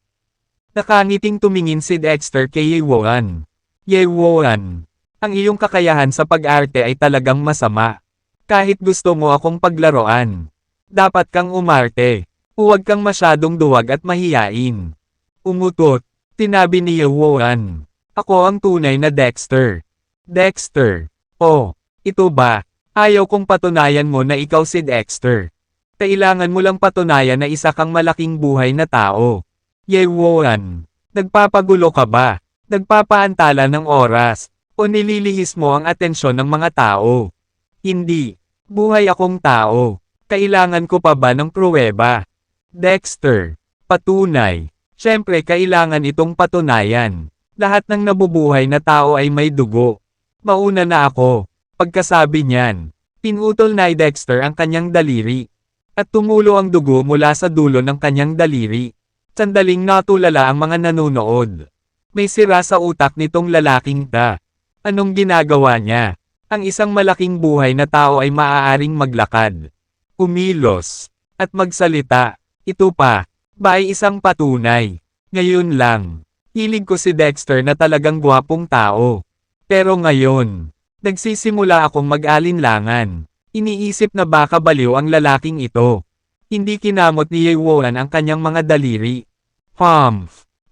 Nakangiting tumingin si Dexter kay Yewoan. Yewoan, ang iyong kakayahan sa pag-arte ay talagang masama. Kahit gusto mo akong paglaruan. Dapat kang umarte. Huwag kang masyadong duwag at mahiyain. Umutot, tinabi ni Yewoan. Ako ang tunay na Dexter. Dexter. Oh, ito ba? Ayaw kong patunayan mo na ikaw si Dexter. Kailangan mo lang patunayan na isa kang malaking buhay na tao. Yewoan, nagpapagulo ka ba? Nagpapaantala ng oras? O nililihis mo ang atensyon ng mga tao? Hindi. Buhay akong tao. Kailangan ko pa ba ng pruweba? Dexter, patunay. Siyempre kailangan itong patunayan. Lahat ng nabubuhay na tao ay may dugo. Mauna na ako. Pagkasabi niyan, pinutol ni Dexter ang kanyang daliri. At tumulo ang dugo mula sa dulo ng kanyang daliri. Sandaling natulala ang mga nanonood. May sira sa utak nitong lalaking ta. Anong ginagawa niya? Ang isang malaking buhay na tao ay maaaring maglakad, kumilos, at magsalita. Ito pa, ba ay isang patunay. Ngayon lang, hilig ko si Dexter na talagang gwapong tao. Pero ngayon, nagsisimula akong mag-alinlangan. Iniisip na baka baliw ang lalaking ito. Hindi kinamot ni Yewoan ang kanyang mga daliri.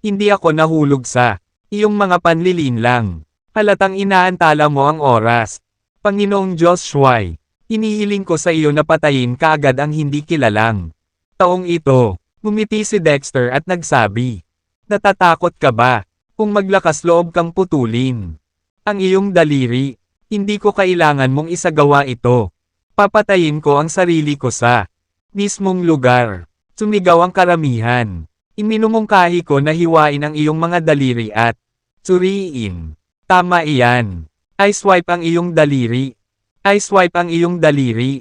Hindi ako nahulog sa iyong mga panlilin lang. Halatang inaantala mo ang oras. Panginoong Diyos Shuai, inihiling ko sa iyo na patayin kaagad ang hindi kilalang taong ito. Ngumiti si Dexter at nagsabi, natatakot ka ba? Kung maglakas loob kang putulin ang iyong daliri, hindi ko kailangan mong isagawa ito. Papatayin ko ang sarili ko sa mismong lugar. Sumigaw ang karamihan. Iminumungkahi ko na hiwain ang iyong mga daliri at suriin. Tama iyan. I swipe ang iyong daliri. I swipe ang iyong daliri.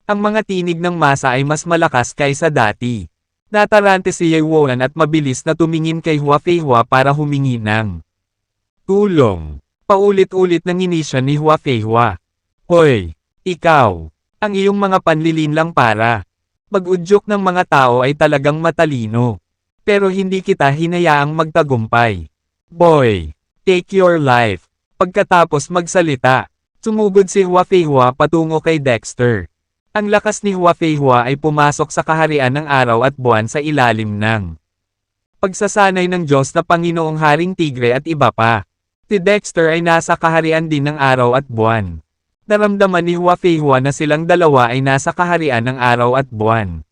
Ang mga tinig ng masa ay mas malakas kaysa dati. Natarante si Yewon at mabilis na tumingin kay Hua Feihua para humingi ng tulong. Paulit-ulit nang inisya ni Hua Feihua. Hoy, ikaw, ang iyong mga panlilin lang para mag-udyok ng mga tao ay talagang matalino. Pero hindi kita hinayaang magtagumpay. Boy, take your life. Pagkatapos magsalita, sumugod si Hua Feihua patungo kay Dexter. Ang lakas ni Hua Feihua ay pumasok sa kaharian ng araw at buwan sa ilalim ng pagsasanay ng Diyos na Panginoong Haring Tigre at iba pa. Si Dexter ay nasa kaharian din ng araw at buwan. Naramdaman ni Hua Feihua na silang dalawa ay nasa kaharian ng araw at buwan.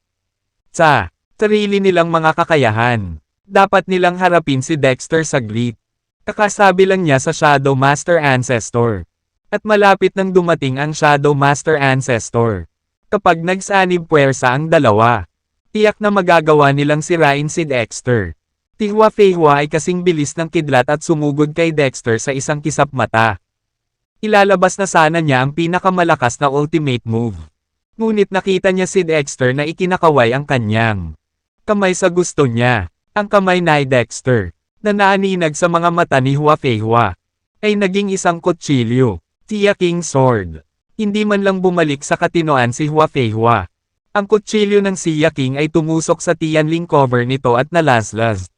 Sa sarili nilang mga kakayahan, dapat nilang harapin si Dexter saglit. Kakasabi lang niya sa Shadow Master Ancestor. At malapit nang dumating ang Shadow Master Ancestor. Kapag nagsanib puwersa ang dalawa, tiyak na magagawa nilang sirain si Dexter. Si Hua Feihua ay kasing bilis ng kidlat at sumugod kay Dexter sa isang kisap mata. Ilalabas na sana niya ang pinakamalakas na ultimate move. Ngunit nakita niya si Dexter na ikinakaway ang kanyang kamay sa gusto niya. Ang kamay ni Dexter, na naaninag sa mga mata ni Hua Feihua, ay naging isang kutsilyo, Tia King Sword. Hindi man lang bumalik sa katinoan si Hua Feihua. Ang kutsilyo ng Xia King ay tumusok sa Tianling cover nito at nalaslas.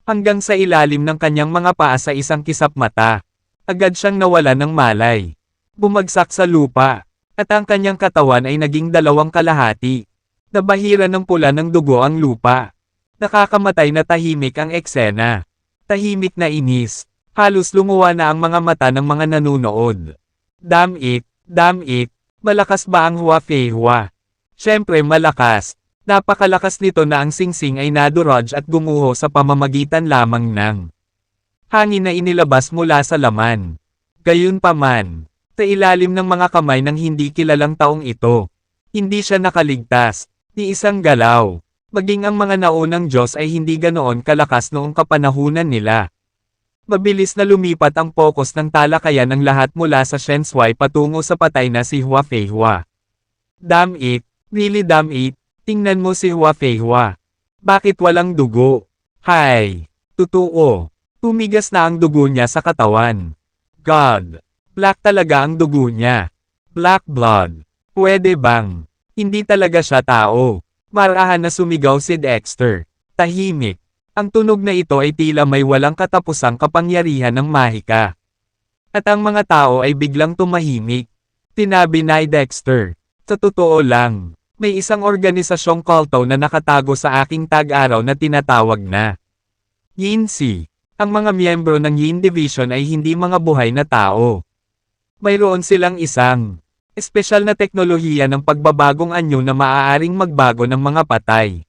Hanggang sa ilalim ng kanyang mga paa sa isang kisap mata. Agad siyang nawalan ng malay. Bumagsak sa lupa. At ang kanyang katawan ay naging dalawang kalahati. Nabahira ng pula ng dugo ang lupa. Nakakamatay na tahimik ang eksena. Tahimik na inis. Halos lumuwa na ang mga mata ng mga nanunood. Damn it. Damn it, malakas ba ang Hua Feihua? Siyempre malakas. Napakalakas nito na ang singsing ay nadurog at gumuho sa pamamagitan lamang ng hangin na inilabas mula sa laman. Gayunpaman, sa ilalim ng mga kamay ng hindi kilalang taong ito, hindi siya nakaligtas, ni isang galaw. Maging ang mga naunang Diyos ay hindi ganoon kalakas noong kapanahunan nila. Mabilis na lumipat ang focus ng talakayan ng lahat mula sa Shen Shuai patungo sa patay na si Hua Feihua. Damn it, really damn it, tingnan mo si Hua Feihua. Bakit walang dugo? Hay, totoo, tumigas na ang dugo niya sa katawan. God, black talaga ang dugo niya. Black blood. Pwede bang? Hindi talaga siya tao. Marahan na sumigaw si Dexter. Tahimik. Ang tunog na ito ay tila may walang katapusang kapangyarihan ng mahika. At ang mga tao ay biglang tumahimik. Tinabi ni Dexter. Sa totoo lang, may isang organisasyong kulto na nakatago sa aking tag-araw na tinatawag na Yin-Si. Ang mga miyembro ng Yin Division ay hindi mga buhay na tao. Mayroon silang isang espesyal na teknolohiya ng pagbabagong anyo na maaaring magbago ng mga patay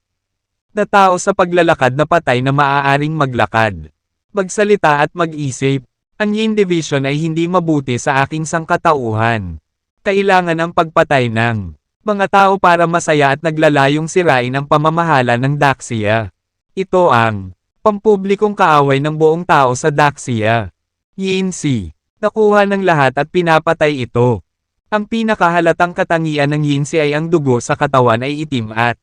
na tao sa paglalakad na patay na maaaring maglakad, magsalita at mag-isip. Ang Yin Division ay hindi mabuti sa aking sangkatauhan. Kailangan ang pagpatay ng mga tao para masaya at naglalayong sirain ang pamamahala ng Daxia. Ito ang pampublikong kaaway ng buong tao sa Daxia. Yin-Si. Nakuha ng lahat at pinapatay ito. Ang pinakahalatang katangian ng Yin-Si ay ang dugo sa katawan ay itim at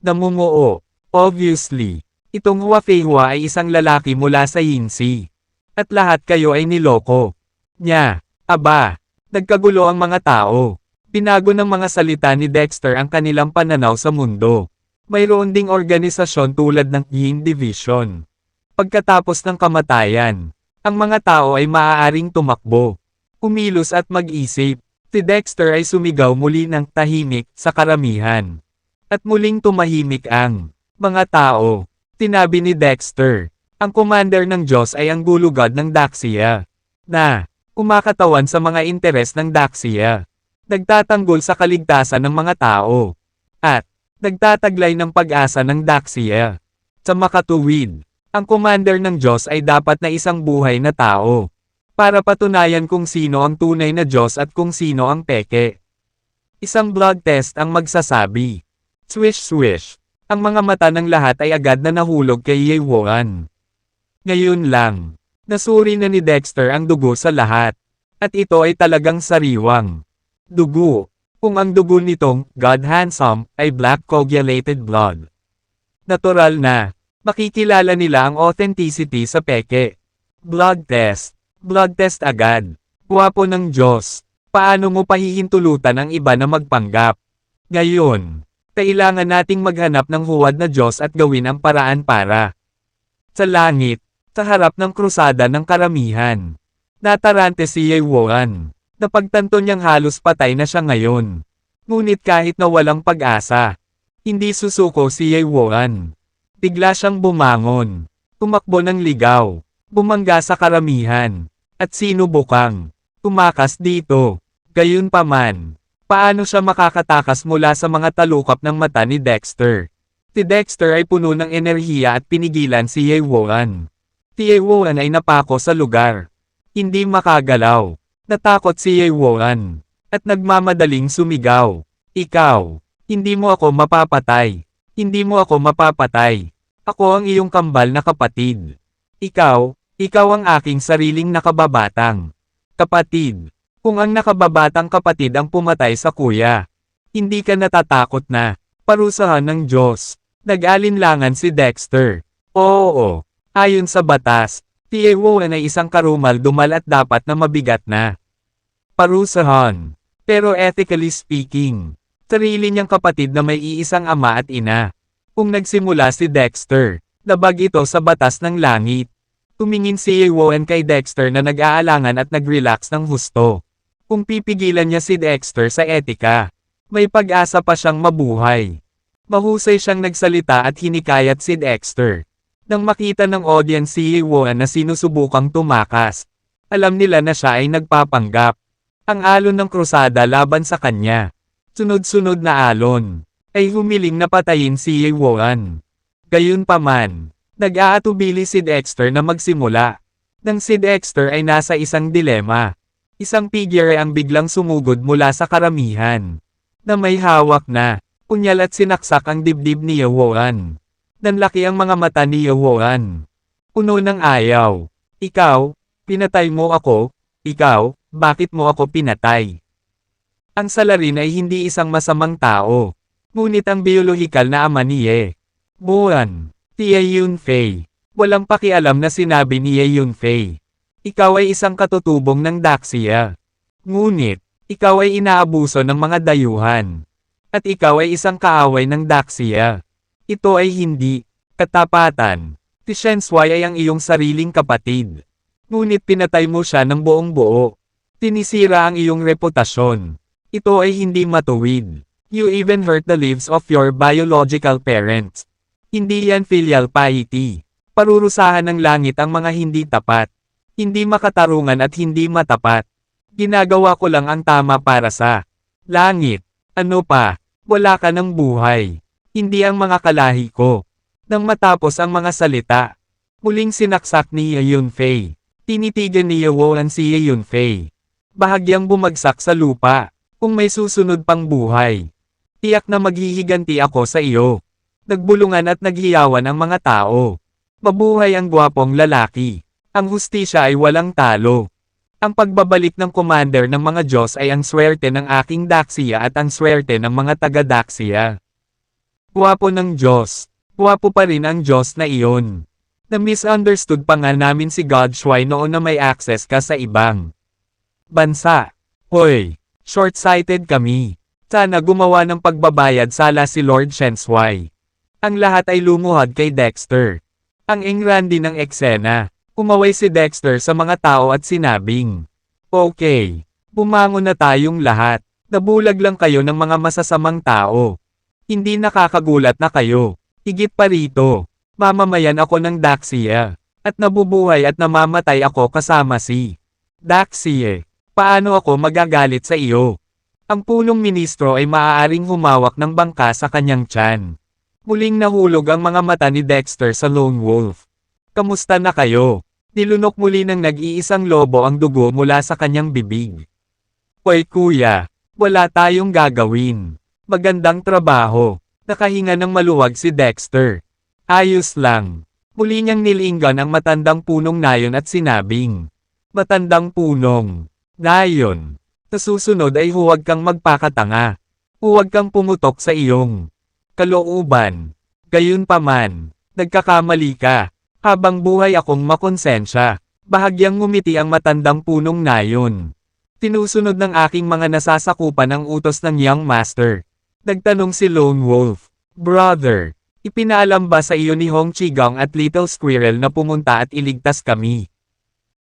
namumuo. Obviously, itong Hua Feihua ay isang lalaki mula sa Yin-Si. At lahat kayo ay niloko niya. Aba, nagkagulo ang mga tao. Pinago ng mga salita ni Dexter ang kanilang pananaw sa mundo. Mayroon ding organisasyon tulad ng Yin Division. Pagkatapos ng kamatayan, ang mga tao ay maaaring tumakbo, kumilos at mag-isip. Si Dexter ay sumigaw muli ng tahimik sa karamihan. At muling tumahimik ang mga tao. Tinabi ni Dexter, ang commander ng Diyos ay ang gulugad ng Daxia. na kumakatawan sa mga interes ng Daxia. Nagtatanggol sa kaligtasan ng mga tao. At nagtataglay ng pag-asa ng Daxia. Sa makatuwid, ang commander ng Diyos ay dapat na isang buhay na tao. Para patunayan kung sino ang tunay na Diyos at kung sino ang peke. Isang blood test ang magsasabi. Swish swish. Ang mga mata ng lahat ay agad na nahulog kay Yewoan. Ngayon lang, nasuri na ni Dexter ang dugo sa lahat. At ito ay talagang sariwang dugo. Kung ang dugo nitong God Handsome ay black coagulated blood. Natural na, makikilala nila ang authenticity sa peke. Blood test. Blood test agad. Guwapo ng Diyos. Paano mo pahihintulutan ang iba na magpanggap? Ngayon, kailangan nating maghanap ng huwad na Diyos at gawin ang paraan para. Sa langit, sa harap ng krusada ng karamihan. Natarante si Yewoan. Napagtanto niyang halos patay na siya ngayon. Ngunit kahit na walang pag-asa, hindi susuko si Yewoan. Bigla siyang bumangon. Tumakbo ng ligaw. Bumangga sa karamihan. At sinubukang tumakas dito. Gayunpaman, paano siya makakatakas mula sa mga talukap ng mata ni Dexter? Si Dexter ay puno ng enerhiya at pinigilan si Yewoan. Si Yewoan ay napako sa lugar. Hindi makagalaw. Natakot si Yewoan. At nagmamadaling sumigaw. Ikaw, hindi mo ako mapapatay. Hindi mo ako mapapatay. Ako ang iyong kambal na kapatid. Ikaw ang aking sariling nakababatang kapatid. Kung ang nakababatang kapatid ang pumatay sa kuya, hindi ka natatakot na parusahan ng Diyos. Nag-alinlangan si Dexter. Oo, ayon sa batas, si Yewoan ay isang karumal-dumal at dapat na mabigat na parusahan. Pero ethically speaking, sarili niyang kapatid na may iisang ama at ina. Kung nagsimula si Dexter, labag ito sa batas ng langit. Tumingin si Yewoan kay Dexter na nag-aalangan at nag-relax ng husto. Kung pipigilan niya si Dexter sa etika, may pag-asa pa siyang mabuhay. Mahusay siyang nagsalita at hinikayat si Dexter. Nang makita ng audience si Yewoan na sinusubukang tumakas, alam nila na siya ay nagpapanggap. Ang alon ng krusada laban sa kanya, sunod-sunod na alon, ay humiling na patayin si Yewoan. Gayunpaman, nag-aatubili si Dexter na magsimula. Nang si Dexter ay nasa isang dilema. Isang figure ang biglang sumugod mula sa karamihan. Na may hawak na punyal at sinaksak ang dibdib ni Yewoan. Nanlaki ang mga mata ni Yewoan. Puno ng ayaw. Ikaw, pinatay mo ako. Ikaw, bakit mo ako pinatay? Ang salarin ay hindi isang masamang tao. Ngunit ang biolohikal na ama ni Yewoan. Si Yunfei. Walang pakialam na sinabi ni Yunfei. Ikaw ay isang katutubong ng Daxia. Ngunit, ikaw ay inaabuso ng mga dayuhan. At ikaw ay isang kaaway ng Daxia. Ito ay hindi katapatan. Si Shenswai ay ang iyong sariling kapatid. Ngunit pinatay mo siya ng buong buo. Tinisira ang iyong reputasyon. Ito ay hindi matuwid. You even hurt the lives of your biological parents. Hindi yan filial piety. Parurusahan ng langit ang mga hindi tapat. Hindi makatarungan at hindi matapat. Ginagawa ko lang ang tama para sa langit. Ano pa? Wala ka ng buhay. Hindi ang mga kalahi ko. Nang matapos ang mga salita, muling sinaksak ni Yunfei. Tinitigan ni Yewoan si Yunfei. Bahagyang bumagsak sa lupa. Kung may susunod pang buhay, tiyak na maghihiganti ako sa iyo. Nagbulungan at naghiyawan ang mga tao. Mabuhay ang gwapong lalaki. Ang hustisya ay walang talo. Ang pagbabalik ng commander ng mga Diyos ay ang swerte ng aking Daxia at ang swerte ng mga taga-Daxia. Gwapo ng Diyos. Gwapo pa rin ang Diyos na iyon. Na-misunderstood pa nga namin si God Shuai noon na may access ka sa ibang bansa. Hoy, short-sighted kami. Sana gumawa ng pagbabayad sala si Lord Shenswai. Ang lahat ay lumuhad kay Dexter. Ang ingrandi ng eksena. Umaway si Dexter sa mga tao at sinabing, okay, bumangon na tayong lahat. Nabulag lang kayo ng mga masasamang tao. Hindi nakakagulat na kayo. Higit pa rito, mamamayan ako ng Daxia. At nabubuhay at namamatay ako kasama si Daxie, paano ako magagalit sa iyo? Ang punong ministro ay maaaring humawak ng bangka sa kanyang tiyan. Muling nahulog ang mga mata ni Dexter sa Lone Wolf. Kamusta na kayo? Nilunok muli ng nag-iisang lobo ang dugo mula sa kanyang bibig. Hoy kuya, wala tayong gagawin. Magandang trabaho. Nakahinga ng maluwag si Dexter. Ayos lang. Muli niyang nilinggan ang matandang punong nayon at sinabing, matandang punong nayon. Sa susunod ay huwag kang magpakatanga. Huwag kang pumutok sa iyong kalooban. Gayunpaman, nagkakamali ka. Habang buhay akong makonsensya. Bahagyang ngumiti ang matandang punong nayon. Tinusunod ng aking mga nasasakupan ang utos ng Young Master. Nagtanong si Lone Wolf, Brother, ipinaalam ba sa iyo ni Hong Qigong at Little Squirrel na pumunta at iligtas kami?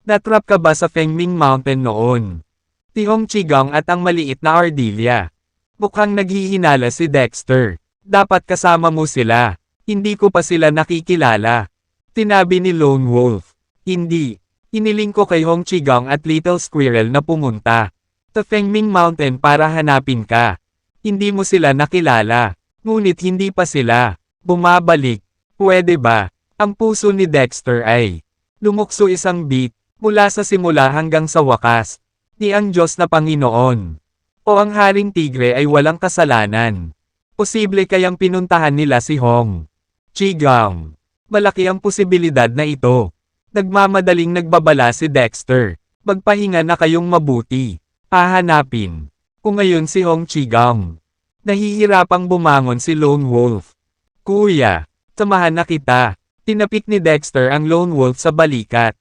Natrap ka ba sa Fengming Mountain noon? Si Hong Qigong at ang maliit na Ardelia. Mukhang naghihinala si Dexter. Dapat kasama mo sila. Hindi ko pa sila nakikilala. Tinabi ni Lone Wolf. Hindi. Hiniling ko kay Hong Qigong at Little Squirrel na pumunta sa Fengming Mountain para hanapin ka. Hindi mo sila nakilala. Ngunit hindi pa sila bumabalik. Pwede ba? Ang puso ni Dexter ay lumukso isang beat mula sa simula hanggang sa wakas. Ni ang Diyos na Panginoon. O ang Haring Tigre ay walang kasalanan. Posible kayang pinuntahan nila si Hong Qigong. Malaki ang posibilidad na ito. Nagmamadaling nagbabala si Dexter. Magpahinga na kayong mabuti. Hahanapin ko ngayon si Hong Qigong. Nahihirapang bumangon si Lone Wolf. Kuya, samahan na kita. Tinapik ni Dexter ang Lone Wolf sa balikat.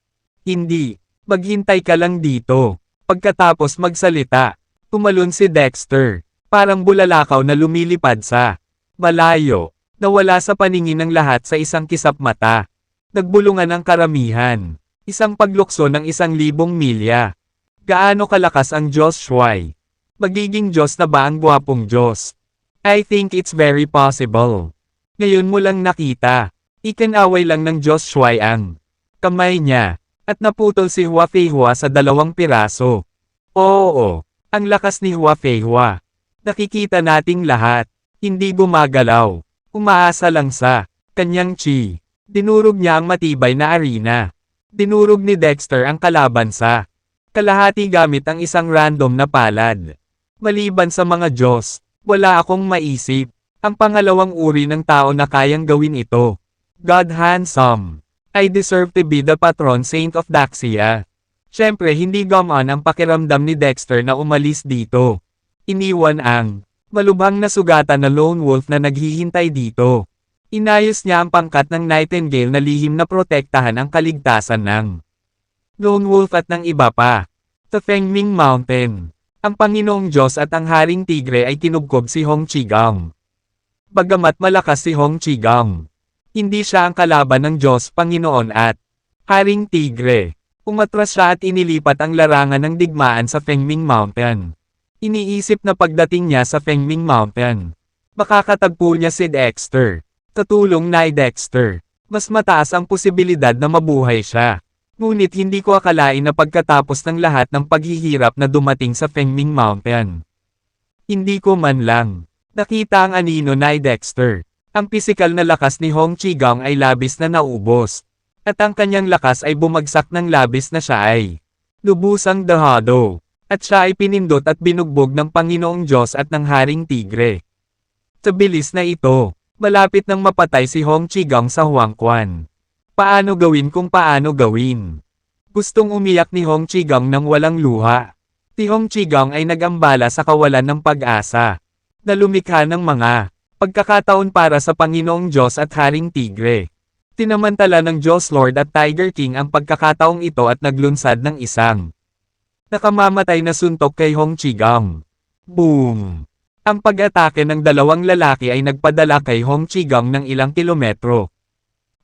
Hindi, maghintay ka lang dito. Pagkatapos magsalita, tumalon si Dexter. Parang bulalakaw na lumilipad sa malayo. Nawala sa paningin ng lahat sa isang kisap mata. Nagbulungan ang karamihan. Isang paglukso ng 1,000 milya. Gaano kalakas ang Diyos Shuai? Magiging Diyos na ba ang gwapong Diyos? I think it's very possible. Ngayon mo lang nakita. Ikinaway lang ng Diyos Shuai ang kamay niya. At naputol si Hua Feihua sa 2 piraso. Oo, ang lakas ni Hua Feihua. Nakikita nating lahat. Hindi gumagalaw. Umaasa lang sa kanyang chi. Dinurog niya ang matibay na arena. Dinurog ni Dexter ang kalaban sa kalahati gamit ang isang random na palad. Maliban sa mga Diyos, wala akong maisip. Ang pangalawang uri ng tao na kayang gawin ito. God handsome. I deserve to be the patron saint of Daxia. Siyempre hindi gumaan ang pakiramdam ni Dexter na umalis dito. Iniwan ang malubhang na sugatan na Lone Wolf na naghihintay dito. Inayos niya ang pangkat ng Nightingale na lihim na protektahan ang kaligtasan ng Lone Wolf at ng iba pa. Sa Fengming Mountain, ang Panginoong Diyos at ang Haring Tigre ay tinubkob si Hong Qigong. Bagamat malakas si Hong Qigong, hindi siya ang kalaban ng Diyos Panginoon at Haring Tigre. Umatras siya at inilipat ang larangan ng digmaan sa Fengming Mountain. Iniisip na pagdating niya sa Fengming Mountain, makakatagpo niya si Dexter. Sa tulong ni Dexter, mas mataas ang posibilidad na mabuhay siya. Ngunit hindi ko akalain na pagkatapos ng lahat ng paghihirap na dumating sa Fengming Mountain. Hindi ko man lang nakita ang anino ni Dexter. Ang pisikal na lakas ni Hong Qigong ay labis na naubos. At ang kanyang lakas ay bumagsak ng labis na siya ay lubusang dahado. At siya ay pinindot at binugbog ng Panginoong Diyos at ng Haring Tigre. Sa bilis na ito, malapit nang mapatay si Hong Qigong sa Huangquan. Paano gawin kung paano gawin? Gustong umiyak ni Hong Qigong nang walang luha. Si Hong Qigong ay nagambala sa kawalan ng pag-asa. Na lumikha ng mga pagkakataon para sa Panginoong Diyos at Haring Tigre. Tinamantala ng Diyos Lord at Tiger King ang pagkakataong ito at naglunsad ng isang nakamamatay na suntok kay Hong Qigong. Boom! Ang pag-atake ng 2 lalaki ay nagpadala kay Hong Qigong ng ilang kilometro.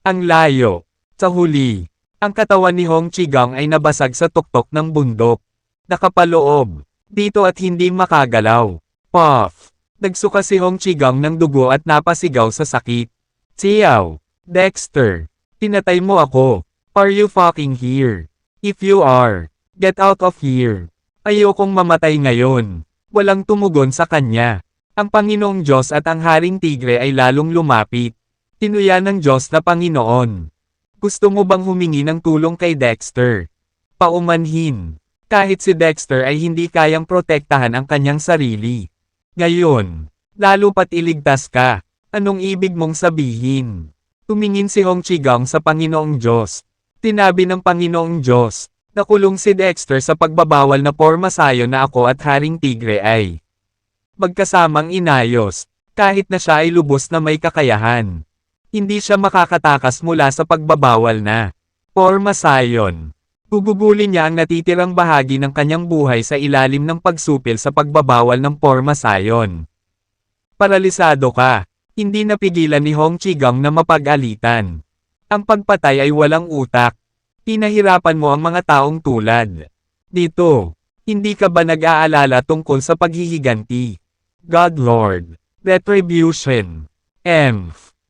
Ang layo. Sa huli, ang katawan ni Hong Qigong ay nabasag sa tuktok ng bundok. Nakapaloob dito at hindi makagalaw. Puff! Nagsuka si Hong Qigong ng dugo at napasigaw sa sakit. Xiao! Dexter! Pinatay mo ako! Are you fucking here? If you are, Get out of here. Ayokong mamatay ngayon. Walang tumugon sa kanya. Ang Panginoong Diyos at ang Haring Tigre ay lalong lumapit. Tinuya ng Diyos na Panginoon. Gusto mo bang humingi ng tulong kay Dexter? Paumanhin. Kahit si Dexter ay hindi kayang protektahan ang kanyang sarili. Ngayon, lalo pat iligtas ka. Anong ibig mong sabihin? Tumingin si Hong Chigang sa Panginoong Diyos. Tinabi ng Panginoong Diyos, nakulong si Dexter sa pagbabawal na pormasayo na ako at Haring Tigre ay magkasamang inayos, kahit na siya ay lubos na may kakayahan. Hindi siya makakatakas mula sa pagbabawal na pormasayon. Gugugulin niya ang natitirang bahagi ng kanyang buhay sa ilalim ng pagsupil sa pagbabawal ng pormasayon. Paralisado ka. Hindi napigilan ni Hong Chigang na mapag-alitan. Ang pagpatay ay walang utak. Pinahirapan mo ang mga taong tulad dito. Hindi ka ba nag-aalala tungkol sa paghihiganti? God Lord, retribution.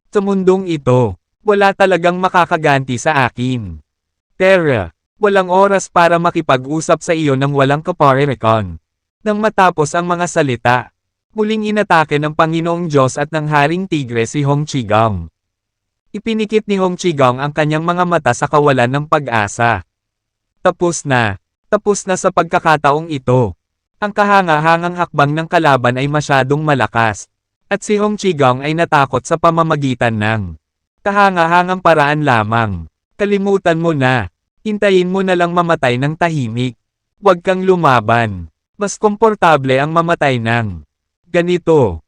Sa mundong ito, wala talagang makakaganti sa akin. Terra, walang oras para makipag-usap sa iyo ng walang kaparerekon. Nang matapos ang mga salita, muling inatake ng Panginoong Diyos at ng Haring Tigre si Hong Chigang. Ipinikit ni Hong Chigang ang kanyang mga mata sa kawalan ng pag-asa. Tapos na sa pagkakataong ito. Ang kahanga-hangang hakbang ng kalaban ay masyadong malakas, at si Hong Chigang ay natakot sa pamamagitan ng kahanga-hangang paraan lamang. Kalimutan mo na. Hintayin mo na lang mamatay ng tahimik. Huwag kang lumaban. Mas komportable ang mamatay ng ganito.